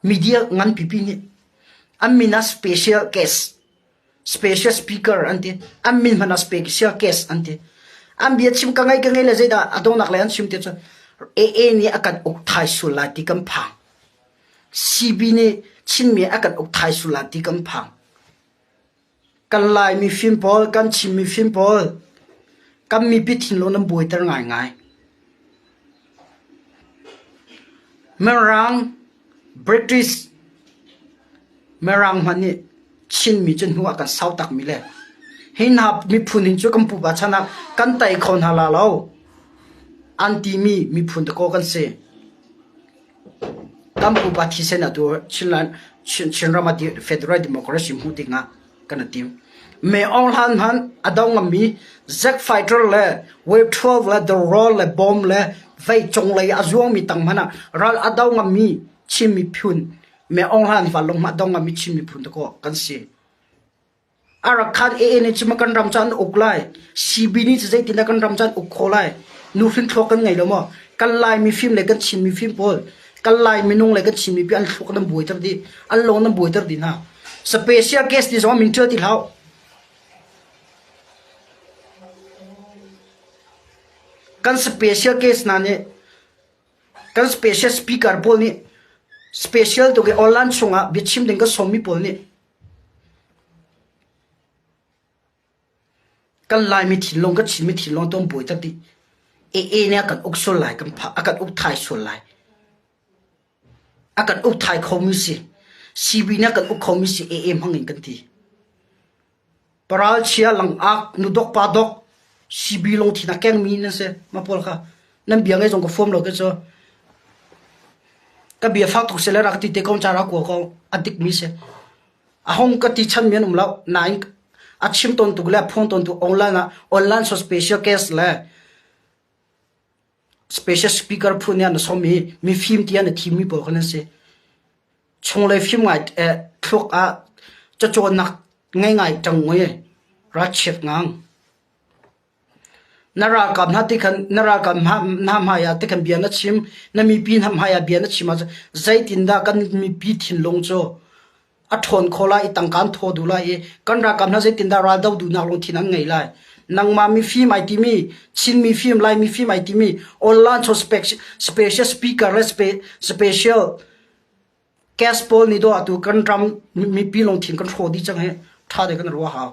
A: media ngan pipi ni amina special case special speaker anti amin mana special case anti am biat chim ka ngai la zeda adong nak lan chim te cha e ni akan ok thai sula ti kam pha cb ni chin mi akan ok thai sula ti kam pha kan lai mi film pol kan chim mi film pol kam mi pi thin lo nam boi tar ngai ngai merang british merang mani chin mi chen hu akan sau tak mi le hin hap mi phunin chu kam pu ba chana kan tai khon hala lo anti mi phun ko kan se kam pu ba thi sena tu chin rama di federal democracy mu tinga kan tim me ong han adong mi zack fighter le wave 12 le the roll le bomb le vai chong le azuang mi tang mana ral adong mi chim mi phun me ong han va long ma dong mi chim mi phun ko kan se arakhat ne chima kan ramchan uklai cbini chai tin kan ramchan ukholai nu fin thokan ngai lomo kan lai mi film le kan chim mi film pol kan lai mi nung le kan chim mi pi an thok nam boiter di an lo nam boiter di na special guest di zo min thati hlau kan special case na ne kan special speaker pol ni special to ke online sunga bichim ding ka somi pol ni kan lai mi thi long ka chi mi thi long tom boi ta ti e ne kan ok sol lai kan pha akan ok thai sol lai akan ok thai khomi si cb na kan ok khomi si e mangin kan ti paral chia lang ak nu dok pa dok cb long thi na keng mi na se ma pol kha nam biang e jong ko form lo ke cho ka bia phak thuk se la rak ti te kom chara ko adik mi se a hong ka ti chan mian lo nine achim ton tu gla phone ton tu online so special case la special speaker phun ya na so mi film ti na thimi bo khana se chung le film ngai thuk a cha cho nak ngai tang ngoi ra chet ngang nara kam na ti khan nara kam na ma ya te kan bia na chim na mi pin ham ha ya bia na chima zai tin da kan mi pi thin long cho a thon khola I tang kan tho du la e kan ra kam na zai tin da ra dau du na long thin an ngai lai nang ma mi fi mai ti mi chin mi film lai mi fi mai ti mi online so special speaker special cast pol ni do atu kan ram mi pi long thin kan tho di chang he tha de kan ro ha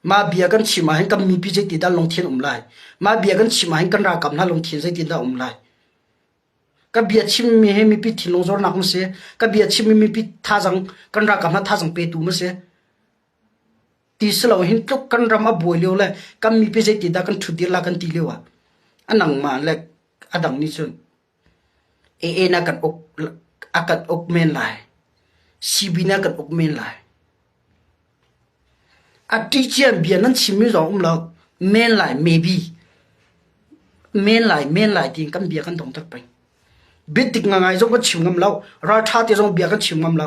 A: ma bia kan chima hen kam mi pi je ti da long thin lai ma bia kan chima hen kan ra kam na long thin je ti da lai ka bia chim mi he mi pi thin long zor nak ma se ka bia chim mi pi tha jang kan ra kam na tha jang pe tu ma se ti slo hin tuk kan ram a boi le kam mi pi je ti da kan thu dir la kan ti lewa anang ma le adang ni chun e na kan ok akan ok men lai sibi na kan ok men lai a teacher bian nan chim mi zong lo men lai maybe men lai tin kan bia kan dong tak pai bit tik ngai zong kan chim ngam lo ra tha te zong bia kan chim ngam lo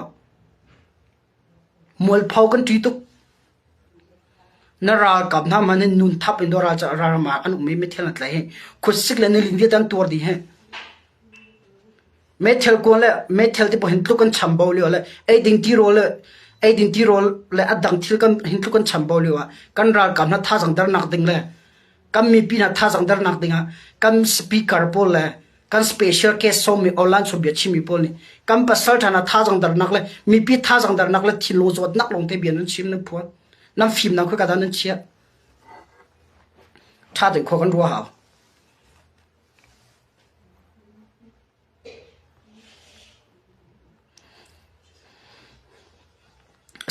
A: mol phau kan ti tuk na ra kap na man nun thap in do ra cha ra ma anu me thelat lai he khut sik le ne ling vi tan tor di he me thel ko le me thel ti po hin tu kan cham bo le e ding ti ro le ai din ti rol le adang thil kan hin thu kan cham boliwa kan ra kam na tha jang dar nak ding le kam mi pi na tha jang dar nak dinga kam speaker pol le kan special case so mi online so bia chimi pol ni kam pasal thana tha jang dar nak le mi pi tha jang dar nak le thin lo jot nak long te bian nan chim na phuan nam phim na khu ka dan nan chia tha de kho kan ro ha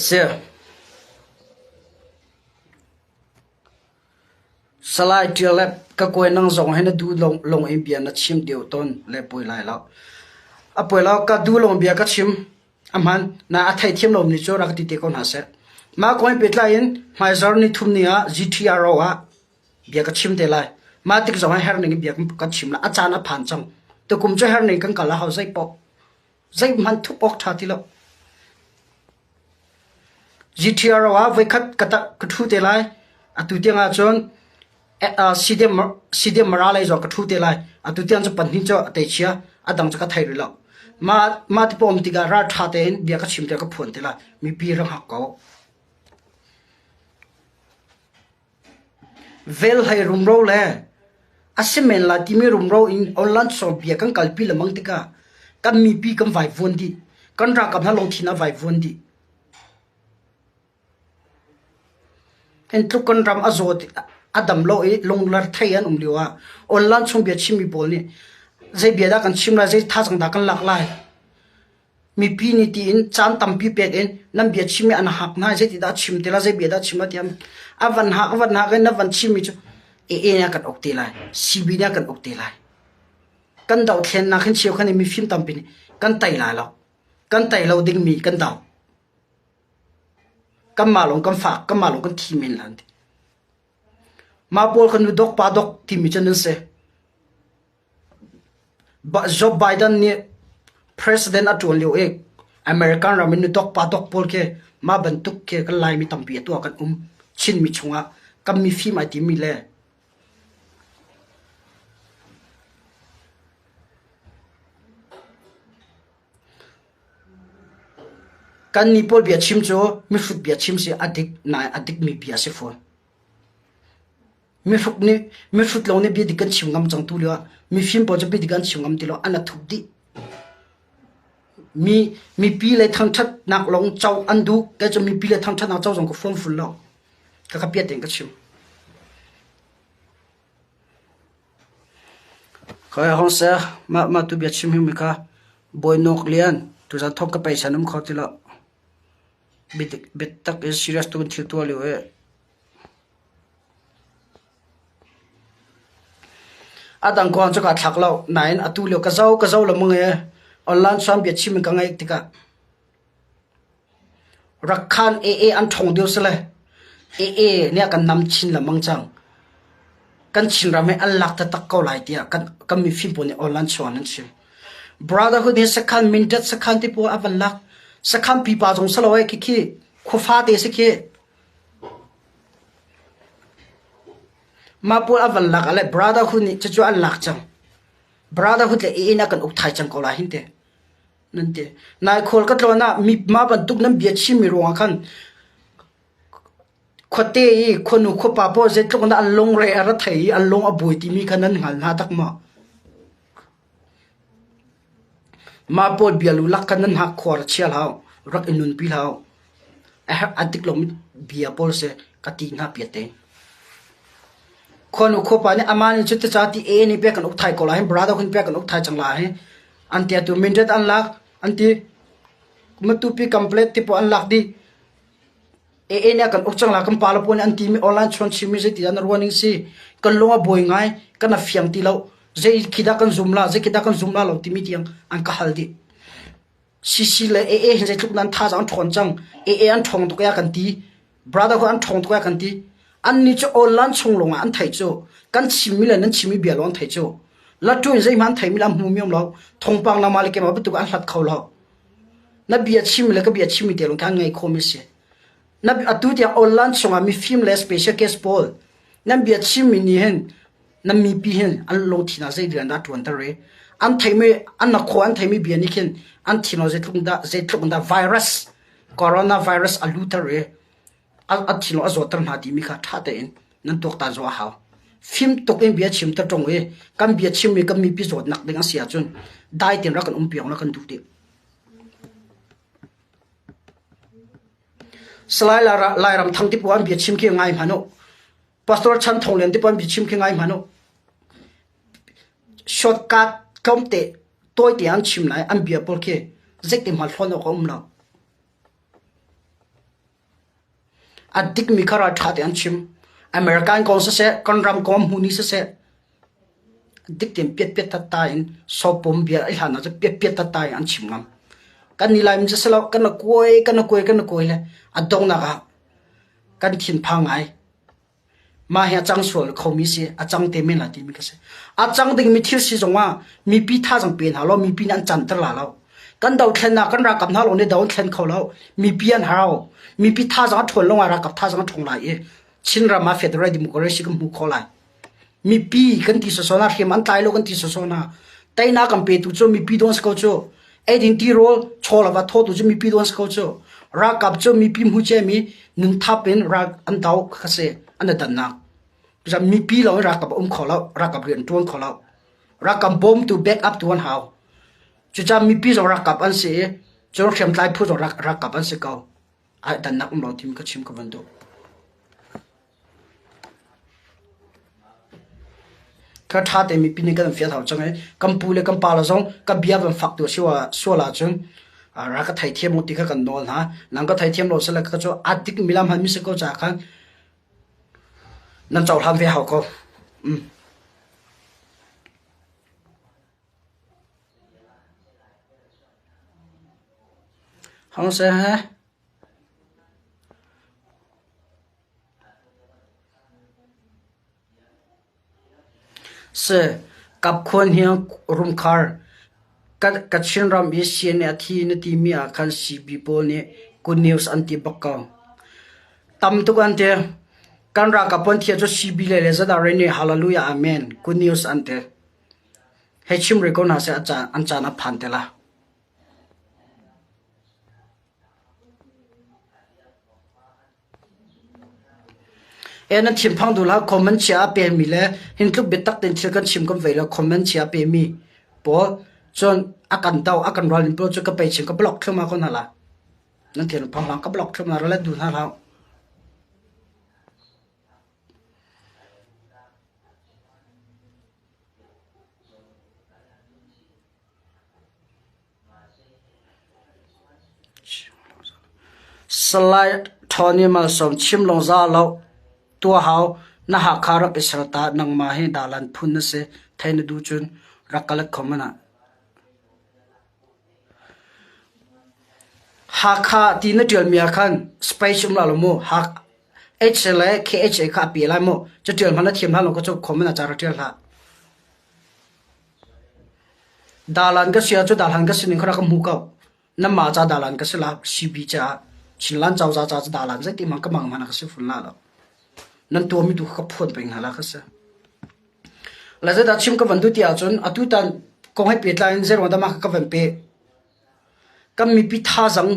A: se salai tia le ka koi nang zong he na du long in bia na chim deu ton le poi lai la a poi la ka du long bia ka chim aman na athai thiam lom ni chu rak ti te kon ha se ma koi petlain mai zar ni thum nia GTR wa bia ka chim te lai ma tik zo her ni bia ka chim la achana phan chang to kum cho her ni kan kala hau zai po zai man thu ok tha ti lo GTR wa vai khat kata thu te lai atu te nga chon sidem maralai zo ka thu te lai atu te an cho pan hin cho te chia adang cho ka thai ri lo ma ti pom ti ga ra tha te bia ka chim te ka phon te la mi pi rang ha ko vel hai rum ro le asimen la ti mi rum ro in online so bia kan kalpi la mang ti ka kan mi pi kan vai von di kan ra kam na long thina vai von di en tu kan ram azot adam lo e long lar thai an liwa online chung bia chimi bol ni zai bia da kan chim la zai tha sang da kan lak lai mi pi ni ti in chan tam pi pek en nam bia chimi an hak na zai ti da chim te la zai bia da chima tiam avan ha ga na van chimi chu e na kan ok te lai sibi na kan ok te lai kan dau thlen na khan chiu khan mi film tam pi ni kan tai la lo kan tai lo ding mi kan dau kan ma long kan fa kan ma long kan thi men lan ma pol kan dok pa dok ti mi chen se ba Joe Biden ni president atol leo ek American ramin dok pa dok pol ke ma ban tuk ke kan lai mi tam pi to kan chin mi chunga kam mi fi ma ti mi le kan ni pol bia chim cho mi fut bia chim se adik mi bia se phone mi fut lo ne bi di kan chim ngam chang tu le mi film po bi di kan chim ngam ti lo ana thuk di mi pi le thang that nak long chau andu ke cho mi pi le thang that nak chau jong ko phone full lo ka pia teng ka chim ka hon sa ma tu bia chim mi ka boy nok lian tu za thok ka paisa num khoti lo bit tak is serious tu thil tu le we adang kon cho ka thak lo nain atu lo ka zau lo mong e online sam bia chim ka ngai tika rakhan e an thong deu sele e ne kan nam chin la mang chang kan chin ra me an lak ta tak ko lai tia kan mi film po ne online chuan an chim brotherhood is a kan min dat sa kan ti po avan lak sa kan pi pa jong salo e ki khu fa te se ki ma po avan lak ale brotherhood ni chu an lak chang brotherhood le e na kan uk thai chang ko la hinte nante nai khol ka tlona mi ma ban tuk nam bia chi mi ro khan khote e khonu kho pa po je tlona an long re ara thai an long a boi ti mi khanan ngal na tak ma po bia lu lak kanan ha khor chial haw rak inun pi haw adik lom bia pol se kati na piate khonu kho pa ni amani chute chati e ni pe kan uk thai ko la hen brother khun pe kan uk thai chang la he anti tu mindet an lak anti matu pi complete ti po an lak di e ne kan uk chang la kan pala po ni anti mi online chon chi mi je ti an running si kan longa boy ngai kan a fiam ti lo je khida kan zoom la lo ti mi tiang an ka haldi si le e je tluk nan tha jang thon chang e an thong to ya kan ti brother ko an thong to ya kan ti an ni cho online chung longa an thai cho kan chimi le nan chimi bia lon thai cho la tu zai man thai mi lam hu miom lo thong pang na malik ke ma bu tu an hlat khaw lo na bia chimi le ka bia chimi te long kan ngai kho mi se na atu dia online chung a mi film le special case pol na bia chimi ni hen na mi pi hen an long thina zai dia na tu an ta re an thai me an na kho an thai mi bia ni khen an thino zai tlung da virus coronavirus alu ta re a thino azotar na di mi kha tha te in nan tok ta zo haw film tok em bia chim ta tong e kam bia chim mi kam mi pi zot nak ding asia chun dai tin ra kan piang na kan du te slai la lai ram thang ti puan bia chim ke ngai mano pastor chan thong len ti puan bia chim ke ngai mano shortcut kom te toy ti an chim lai an bia por ke zek ti mal phone ko la adik mi khara tha te an chim American kon se kon ram kom huni se dik tem pet ta in so pom bia ai hana je pet ta an chim ngam kan ni laim se lo kan koi le adong na ga kan thin phang ai ma he chang sol khomi se achang te me la ti mi ka se achang ding mi thil si zonga mi pi tha jang pen ha lo mi pi nan chan tar la lo kan dau thlen na kan ra kam na lo ne dau thlen kho lo mi pi an hao mi pi tha jang thol lo ra kap tha jang thong la e chin ra ma federal democracy kam mu kho lai mi pi kan ti so na he man tai lo kan ti so na tai na kam pe tu cho mi pi don sko cho e din ti rol chola va tho tu cho mi pi don sko cho ra kap cho mi pi mu che mi nun tha pen ra an dau kha se an dan naจะมีปีเรารักกับขอเรารักกับเรียนตัวขอเรารักกับบอมตัวแบ็กอัพตัวหาวจะมีปีเรารักกับอันเสียจะเราเขียนไลน์พูดเรารักกับอันเสียเก่าไอ้ดันนักเราทีมก็ชิมกับมันดูถ้าท่าแต่มีปีนี้ก็ต้องเฟียเท่าจังไงกัมพูเลยกัมปาเราจงกับเบียร์เป็นฝักตัวชัวละจงรักก็ไทยเทียมมุติกันนอนฮะนั่งก็ไทยเทียมเราเสร็จแล้วก็จะอาทิตย์มิลามหันมิสก็จากกันนั่นจะทำให้เขาก็เขาเสียฮะเสียกับคนเฮียรุมคาร์กัดเช่นรำเอเชียเนี่ยที่นทีมีอาการซีบีโปเนี่ยกูนิวส์อันที่บักเกาตำทุกอันเดียกันรักกับคนที่จะซีบีเลยจะได้เรนนี่ฮาเลลูยาอาเมนกูนิวส์อันเดียให้ชิมเรื่องน่าเสียอาจารย์อันจานับพันเตละนั่นทีมพังดูแลคอมเมนต์เชียร์เปมีเลยเห็นทุกเบ็ดตักเต็นเชื่อกันชิมกันไปแล้วคอมเมนต์เชียร์เปมีพอจนอาการเดาอาการรอลินโปรจะก็ไปชิมก็บล็อกเข้ามาคนนั่นละนั่นทีมพังหลังก็บล็อกเข้ามาแล้วดูนั่นแล้วสไลด์ทอนี่มาส่งชิมลงซาเราตัวเขาหน้าหาคารับอิสระตานังมาให้ดาลันพุนนั่นเสไทยนดูจุนรักกันเล็กคอมมันอะหากขาตีนเดือนมีอาการสเปซชุมลาลโมหากเอชเอลเคเอชเอขาปีไรโมจะเดือนมันละเทียมท่านเราก็จะคอมมันอะจาระเทียมละดาลันก็เสียจุดดาลันก็สิ่งเขาเรียกมูเก่าน้ำมาจากดาลันก็สลับซีบีจ้าชิลันเจ้าจ้าดาลันจะที่มันก็มังมันก็สิฝุ่นละแล้วนั่นตัวมีตัวขับพ่นไปหาละก็เสียแล้วจะดัชชิมก็วันดูที่อาจนอาตุตันคงให้เปลี่ยนไลน์เซอร์วันดามาก็วันเปย์ก็มีปีท่าจัง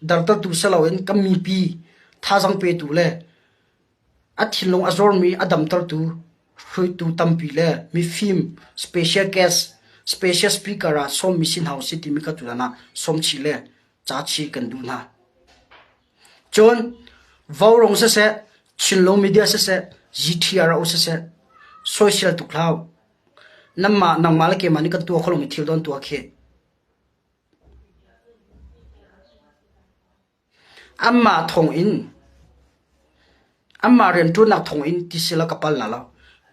A: ดาร์ตตัวเสลาเองก็มีปีท่าจังเปย์ตัวเลยอาทิตย์ลงอาจจะมีอดัมตัวตัวช่วยตัวตั้มปีเลยมีฟิล์มสเปเชียลแคสสเปเชียลสปีกเกอร์ส้มมิสินเฮาส์ที่มีก็ตัวนั้นส้มชีเลยจ้าชีกันดูนะจนวอลลงเสียชินลงมีเดียเสีย GTR เอาเสียโซเชียลตุกลาวนั่นมานังมาเลเกมันนี่กันตัวเขาลงมีทิวดอนตัวเคอัมมาทงอินอัมมาเรียนตัวนักทงอินที่เสละกับปัลละแล้ว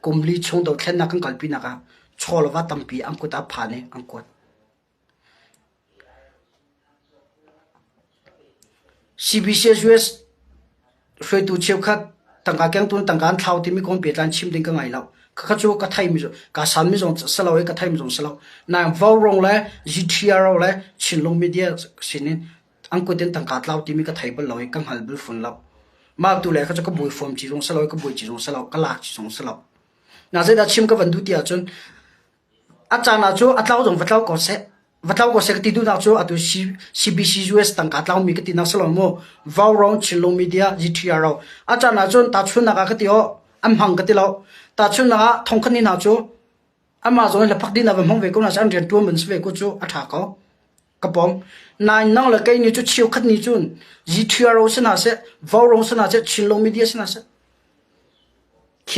A: กุมลีชงตัวแค่นักกันกัลปีนักะชอลว่าตั้มปีอังกุตาผ่านเนี่ยอังกุตCBCS ช่วยตัวเชี่ยวขัดตั้งการแกงตัวตั้งการเท้าที่มีคนเปลี่ยนการชิมดิ้งกันไงแล้วข้าจูก็ไทยมิจก็สามมิจสลาวก็ไทยมิจสลาวนายฟ้ารองเลย GTR เลยชินลงมีเดียสินินอังกุตินตั้งการเท้าที่มีก็ไทยบนลอยกังหันบุฟนแล้วมาตัวเลยข้าจูก็บุยฟอร์มจีรงสลาวก็บุยจีรงสลาวก็ลากจีรงสลาวน่าจะได้ชิมก็วันดูที่อาจารย์อาจารย์น่าจูอัตลาวจงวัดลาวก็เสวัดเราก็เสกติดูนักโจอัตุ CBCUS ตั้งกัดเรามีกตินักสลามโมวาวรองชิลมีเดีย GTR เราอาจารย์นักโจตัดชุนนักกติโออัมหังกติเราตัดชุนนักทงคันนี้นักโจอามาโจเลยพักดินนับห้องเวกุนักอันเรียนตัวเหมือนสเวกุโจอัฐาเขากระป๋องนายนั่งเลยกันนี่จุดเชี่ยวคันนี้จุน GTR เราสนาเสวาวรองสนาเสชิลมีเดียสนาเสเค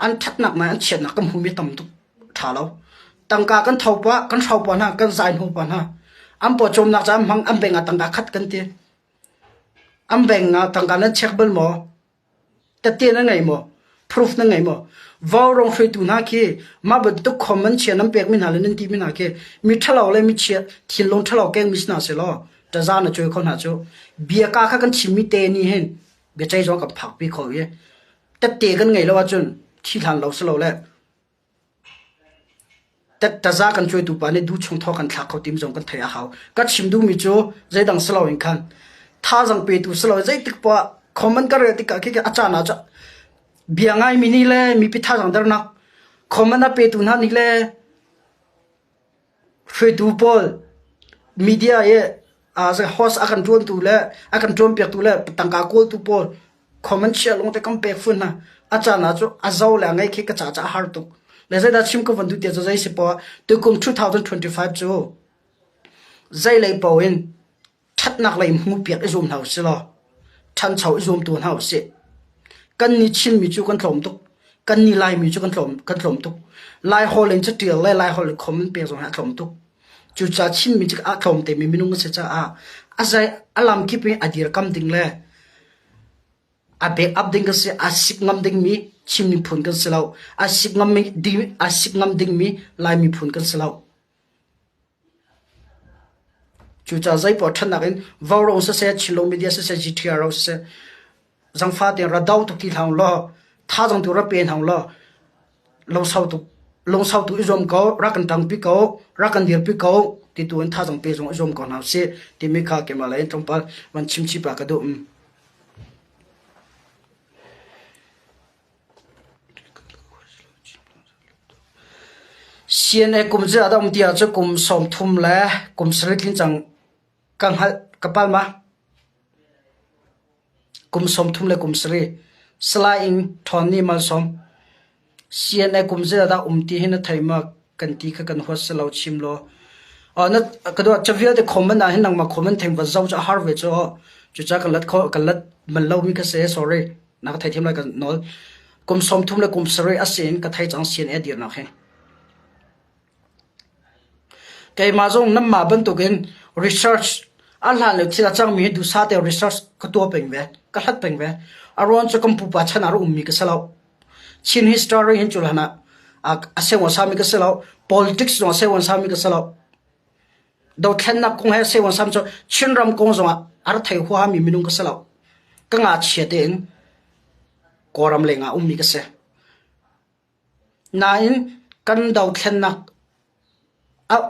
A: อันทัดหนักไหมอันเฉียดหนักกับหูมีต่ำตุกถ่าเราตั้งการกันเท่าปะกันเท่าปะนะกันใจหัวปะนะอันปวดจมนักจำมังอันเบ่งตั้งการคัดกันเตี้ยอันเบ่งตั้งการนั้นเช็คเบิลหมอแต่เตี้ยนั่นไงหมอพิสูจนั่นไงหมอ vào rong phê tu na khi mà bật tu comment chia năm bẹc mình hà lên ti mình hà khi mi thà lâu lên mi chia thiên long thà lâu keng mi na se lo ta ra na chơi con hả chú bia cá khác kan chim mi tê ni hen bia chạy gió gặp phạc bi khẩu ye tất tê kan ngày lâu chun thi thàn lâu se lâu lẹ tất ta ra kan chơi tu pa ne du chung thọ kan thạc khẩu tim zong kan thầy hào các chim du mi chú dây đằng se lâu in khan tha rằng pe tu se lâu dây tik pa comment cái tích cái acha na cha bia ngai mi ni le mi pi tha rằng dar na comment na pe tu na ni le phê tu pol media ye as a host akan tuan tu le akan tuan pek tu le tangka kol tu pol comment share long te kam pek fun na acha na chu azau la ngai ke ka cha cha har tu le zai da chim ko vandu te zai se po tu kum 2025 chu zai lei po in that nak lei mu pek zoom hau se lo than chau zoom tu hau se kan ni chin mi chu kan thom tu kan ni lai mi chu kan thom tu lai holen cha tial le lai hol comment pe zo ha thom tu chu cha chin mi chik a thom te mi minung se cha a azai alam ki pe adir kam ding le a be up ding se a sik ngam ding mi chim ni phun kan selau a sik ngam mi ding a sik ngam ding mi lai mi phun kan selau chu cha zai po than nakin varo se chilo media se gtr se zang fa te ra dau to ki thang lo tha jang tu ra pen hang lo long sau tu izom ko rakan tang pi ko rakan dir pi ko ti tu an tha jang pe jong izom ko na se ti mi kha ke mala en tong pa wan chim chi pa ka do CNA kum je adam tia che kum som thum la kum srikin chang kang hal kapal ma kum som thum le kum sri slaing thoni mal som CNA kum je da ti hina thaima kan ti kha kan hos lo chim lo na ka do chavia de comment na hin nang ma comment theng ba zau cha har ve cho chu cha kan lat man lo mi ka se sorry na ka thai them la kan nol kum som thum le kum sri asin ka thai chang CNA dir na khe cái mà giống năm mà bên tụ cái research anh làm được thì là chẳng mình du sa theo research cái tua bệnh về cái hết bệnh về aron cho công phụ chân ở mi cái sao chin history hin chul hana a se wa sami cái sao politics no se wa sami cái sao đâu khen nắp công hay se wa sam cho chin ram công rồi ở thầy hoa mi minung cái sao cái ngã chia đến koram lenga mi cái sao nain kan đâu khen nắp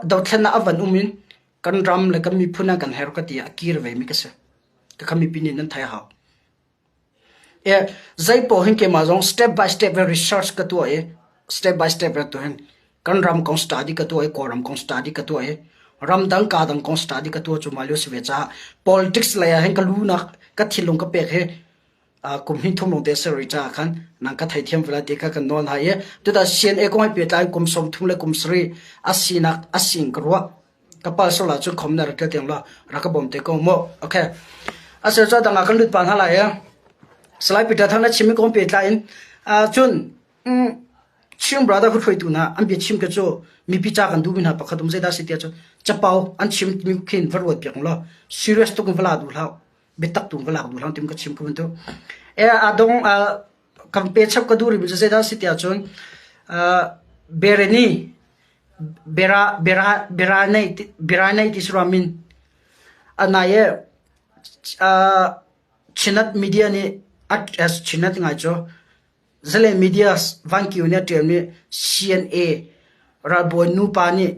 A: đầu tiên là avan umin kan ram le kan mi phuna kan her ka tia kir ve mi ka se ka khami pinin nan thai ha e zai po hin ke ma jong step by step research ka to e step by step to hen kan ram kong study ka to e koram kong study ka to e ram dang ka dang kong study ka to chu malio se ve cha politics la ya hen ka lu na ka thilung ka pek he kum hin thum long te se ri cha khan nang ka thai thiam vela te ka kan non ha ye tu da sian e ko ai pe tai kum som thum le kum sri asinak asing kruwa ka pa so la chu khom na ra te teng la ra ka bom te ko mo okay ase cha da nga kan lut pan ha la ya slide pita thang na chimi ko pe tla in chun chim brother hu tu na am bi chim ka chu mi pi cha kan du bin ha pa khatum zai da si te chu chapau an chim mi khin varwat pe lo serious to ko vela du la betak tu vela du lang tim ka chim ko tu e adong kampe chap ka duri bi zai da si te chun bereni beranai tisramin anaye chinat media ni at as chinat ngai cho zale media vanki unia termi CNA raboi nu pani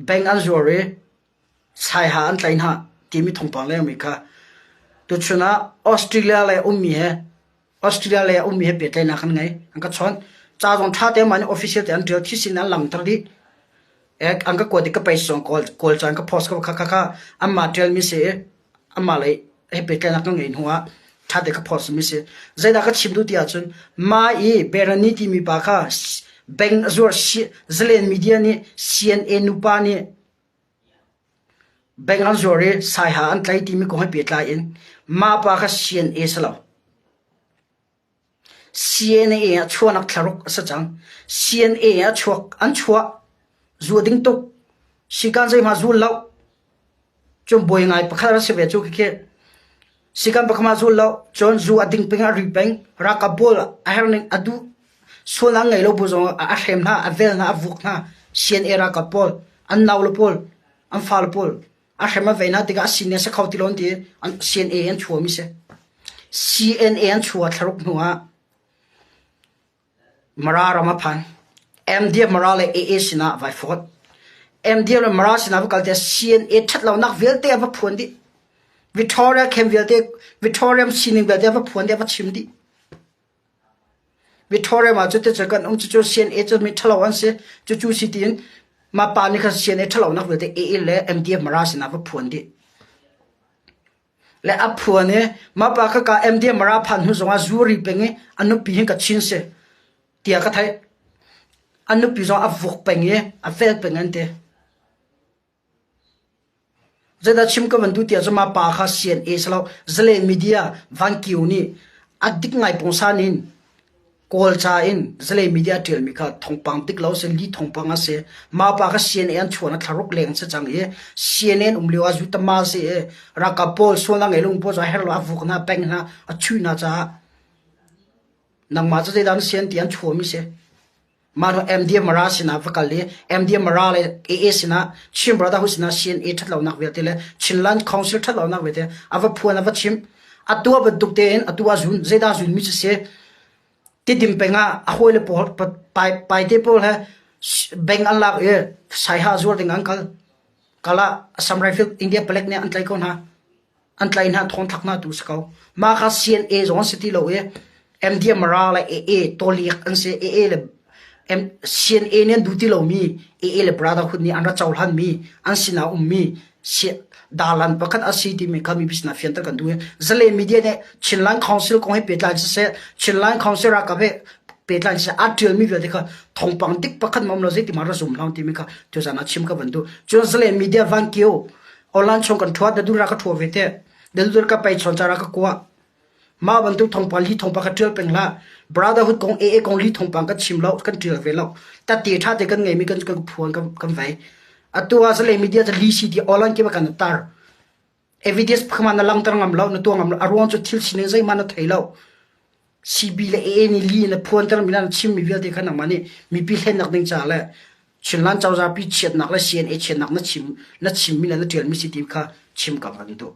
A: bang azore sai ha an tlain ha timi thongpang le mi kha tu chuna Australia le he pe tlain na khan ngai angka chon cha jong tha te man official te an tir thisin an lam tar di ek angka ko de ka pai song call chan ka post ka kha amma tell mi se amma le he pe tlain na ka ngai huwa tha de ka post mi se zaida ka chim du ti a chun ma e berani ti mi pa kha bang azur zelen media ni CNA nu pa ni bang azur sai ha an tlai ti mi ko he pe tla in ma pa kha CNA salo CNA chua nak tharok sa chang CNA chuak an chua zu ding tok sikan zai ma zu law chom boy ngai pakhara se ve chu ke sikan pakhama zu law chon zu ading pinga ri peng rakabol a herning adu so lang ngai lo bu zo a hem na a vel na a vuk na sian era ka pol an naw lo pol an fal pol a hema ve na tiga sinia se khauti lon ti an sian e an chuo mi se cna an chuo tharuk nuwa mara rama phan mdf marale aa sina vai fot mdf mara sina va kalte cna that lo nak velte ava phondi victoria kem velte victoria sining velte ava phondi ava chimdi victoria ma chu te chakan chu cna chu mi thalo an se chu sitin ma pa ni kha cna thalo nak velte aa le mdf mara sina va phondi le a phuane ma pa ka mdf mara phan hu zonga zuri penge anu pi hin ka chin se tia ka thai anu pi zo a vuk penge a vel pengante zeda chim ka vandu tia zama pa kha cna salo zale media van kiuni adik ngai pongsanin kol cha in zale media tel mi kha thongpang tik lo se li thongpang ase ma pa kha cna an chhuana tharuk leng che chang e cnn umliwa zu ta ma se ra ka pol so lang elung po za herlo a vuk na peng na a chu na cha nang ma che dan cn tian chu mi se mano mdf mara sina vakali mdf mara le aa sina chim brother hu sina cna thatlo nak velte le chinland council thatlo nak vete ava phuan ava chim atua ba dukte en atua zun zeda zun mi se ti dim penga a hoile por pai te pol ha beng alla e sai ha zur ding ankal kala assam rifle india plek ne antlai kon ha antlai na thon thakna tu skau ma kha cna zon city lo e mdf mara le aa toli an se aa le cna nen duty lo mi le brotherhood ni anra chawlhan mi an sina mi dalan pakhat asiti mi khami bisna fiantar kan du zale media ne chinlang council ko he petlan se chinlang council ra ka be petlan se atil mi ve dekha thongpang tik pakhat mamlo je ti mara zum laung ti mi kha to jana chim ka bandu jo zale media van kyo olan chong kan thwa da du ra ka thwa ve te del dur ka pai chon chara ka kwa ma bantu thongpal hi thongpa ka tel pengla brotherhood kong aa kong li thongpang ka chimlo kan tel ve lo ta ti tha te kan ngai mi kan phuan kan vai atua zale media ta li si ti olan ke ba kan tar evidence phama na lang tar ngam lo na to ngam arwan chu thil sine zai mana thailo cb le aa ni li na phuan tar mina chim mi ve te kan mani mi pi hen nak ding cha le chinlan chawza pi chet nak la cna chet nak na chim mi na tel mi si ti kha chim ka kan do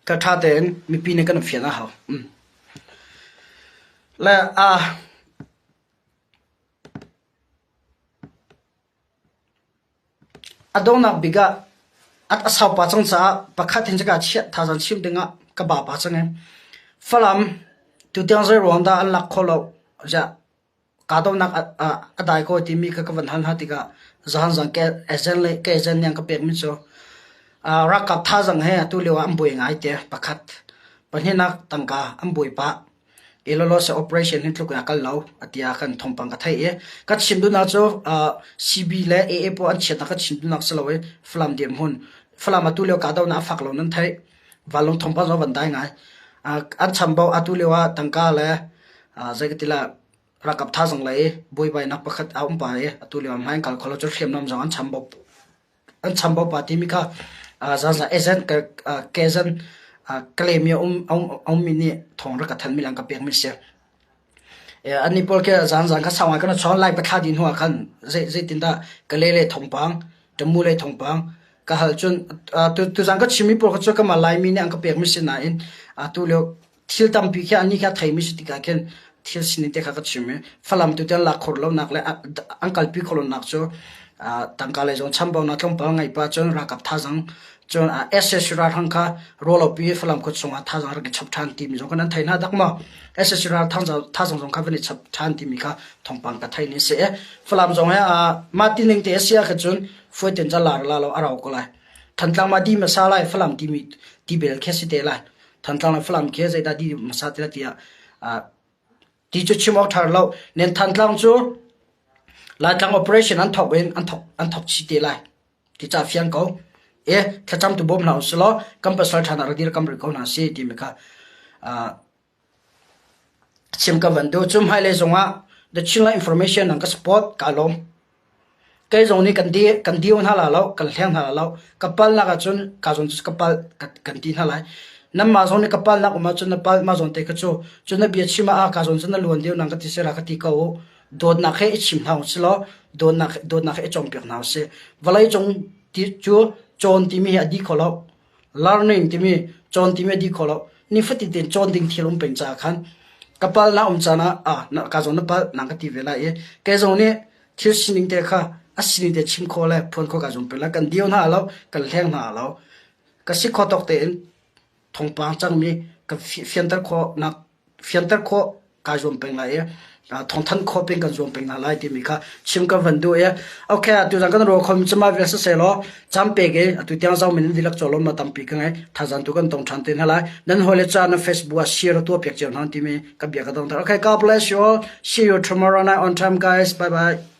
A: ka tha ten mi pi ne kan fiana ha la adona biga at asaw pa chang cha pakhat hin jaga chhe tha jan chim denga ka ba pa chang falam 2000 ronda an lak kholo ja ka do nak adai ko ti mi ka van han hatika zahan jang ke ejen le ke ejen yang ka pek mi cho rakap tha jang he tu lewa amboi ngai te pakhat panhena tangka amboi pa elolo se operation hin tluk akal law atia kan thompang ka thai e ka chimdu na cho cb le aa po an cheta ka chimdu nak selawe flam dem hun flam atu le ka daw na fak lo nan thai walong thompa zo ban dai ngai an chambo atu lewa tangka le zagatila rakap tha jang lai boi bai nak pakhat a pa e atu lewa mai kal kholo cho khem nam jang an chambo pa ti mi kha za agent ka kezan claim yo mini thong ra ka than milang ka pek mi se ani pol ke zan ka sawa ka chon lai pa tha din huwa khan je tin da ka le thongpang tamu le thongpang ka hal chun tu zang ka chimi por ka cho ka malai mi ne ang ka pek mi se na in tu lo thil tam pi kha ani kha thai mi se ti ka ken thil sin te kha ka chimi falam tu ten la khor lo nak le angkal pi kholo nak cho tangkale jong chambau na thong pa ngai pa chon ra kap tha jang chon ss ra thang kha roll up pi falam ko chunga tha jang ra ke chap than ti mi jong kan thaina dakma ss ra thang jang tha jang kha bani chap than ti mi kha thongpang ka thai ni se falam jong ha martining te asia kha chun foi ten cha lar la lo arau ko lai thantlang ma di ma sa lai falam ti mi ti bel khe si te lai thantlang falam khe zai da di ma sa te tia ti chu chimok thar lo nen thantlang chu la tang operation an thok chi te lai ti cha fiang ko thacham tu bom na uslo compulsory thana radir kam ri ko na se ti me kha chim ka van do chum hai le zonga the chila information ang ka spot kalom cái dòng này cần đi on hala lâu cần thang hala lâu kapal na ka chun ka zon kapal cần tin halai nam ma zon kapal na ma chun na ma zon te ka chu chun na bia chima a ka zon chun na luan deu nang ka ti sera ka ti ka o dot na khe chim thau chlo dot na khe chong pek na se walai chong ti chu chon ti mi adi kholo learning ti mi chon ti mi di kholo ni fati ten chon ding thilum pen cha khan kapal na chana a na ka zon na pal nang ka ti vela e ke zon ne thil sining te kha asini te chim kho le phon kho ka zon pe la kan dion ha lo kan leng na lo ka si kho tok te thong pang chang mi ka fiantar kho ka zon pe la e thong than kho pe kan zon pe na lai ti mi kha chim ka van do e okay tu jang kan ro khom chama ve se lo cham pe ge tu tyang zau min dilak cholom ma tam pi ka ngai thazan tu kan tong chan ten hala nan hole cha na facebook share to pek chen han ti mi ka bia ka dong okay god bless you all see you tomorrow night on time guys bye bye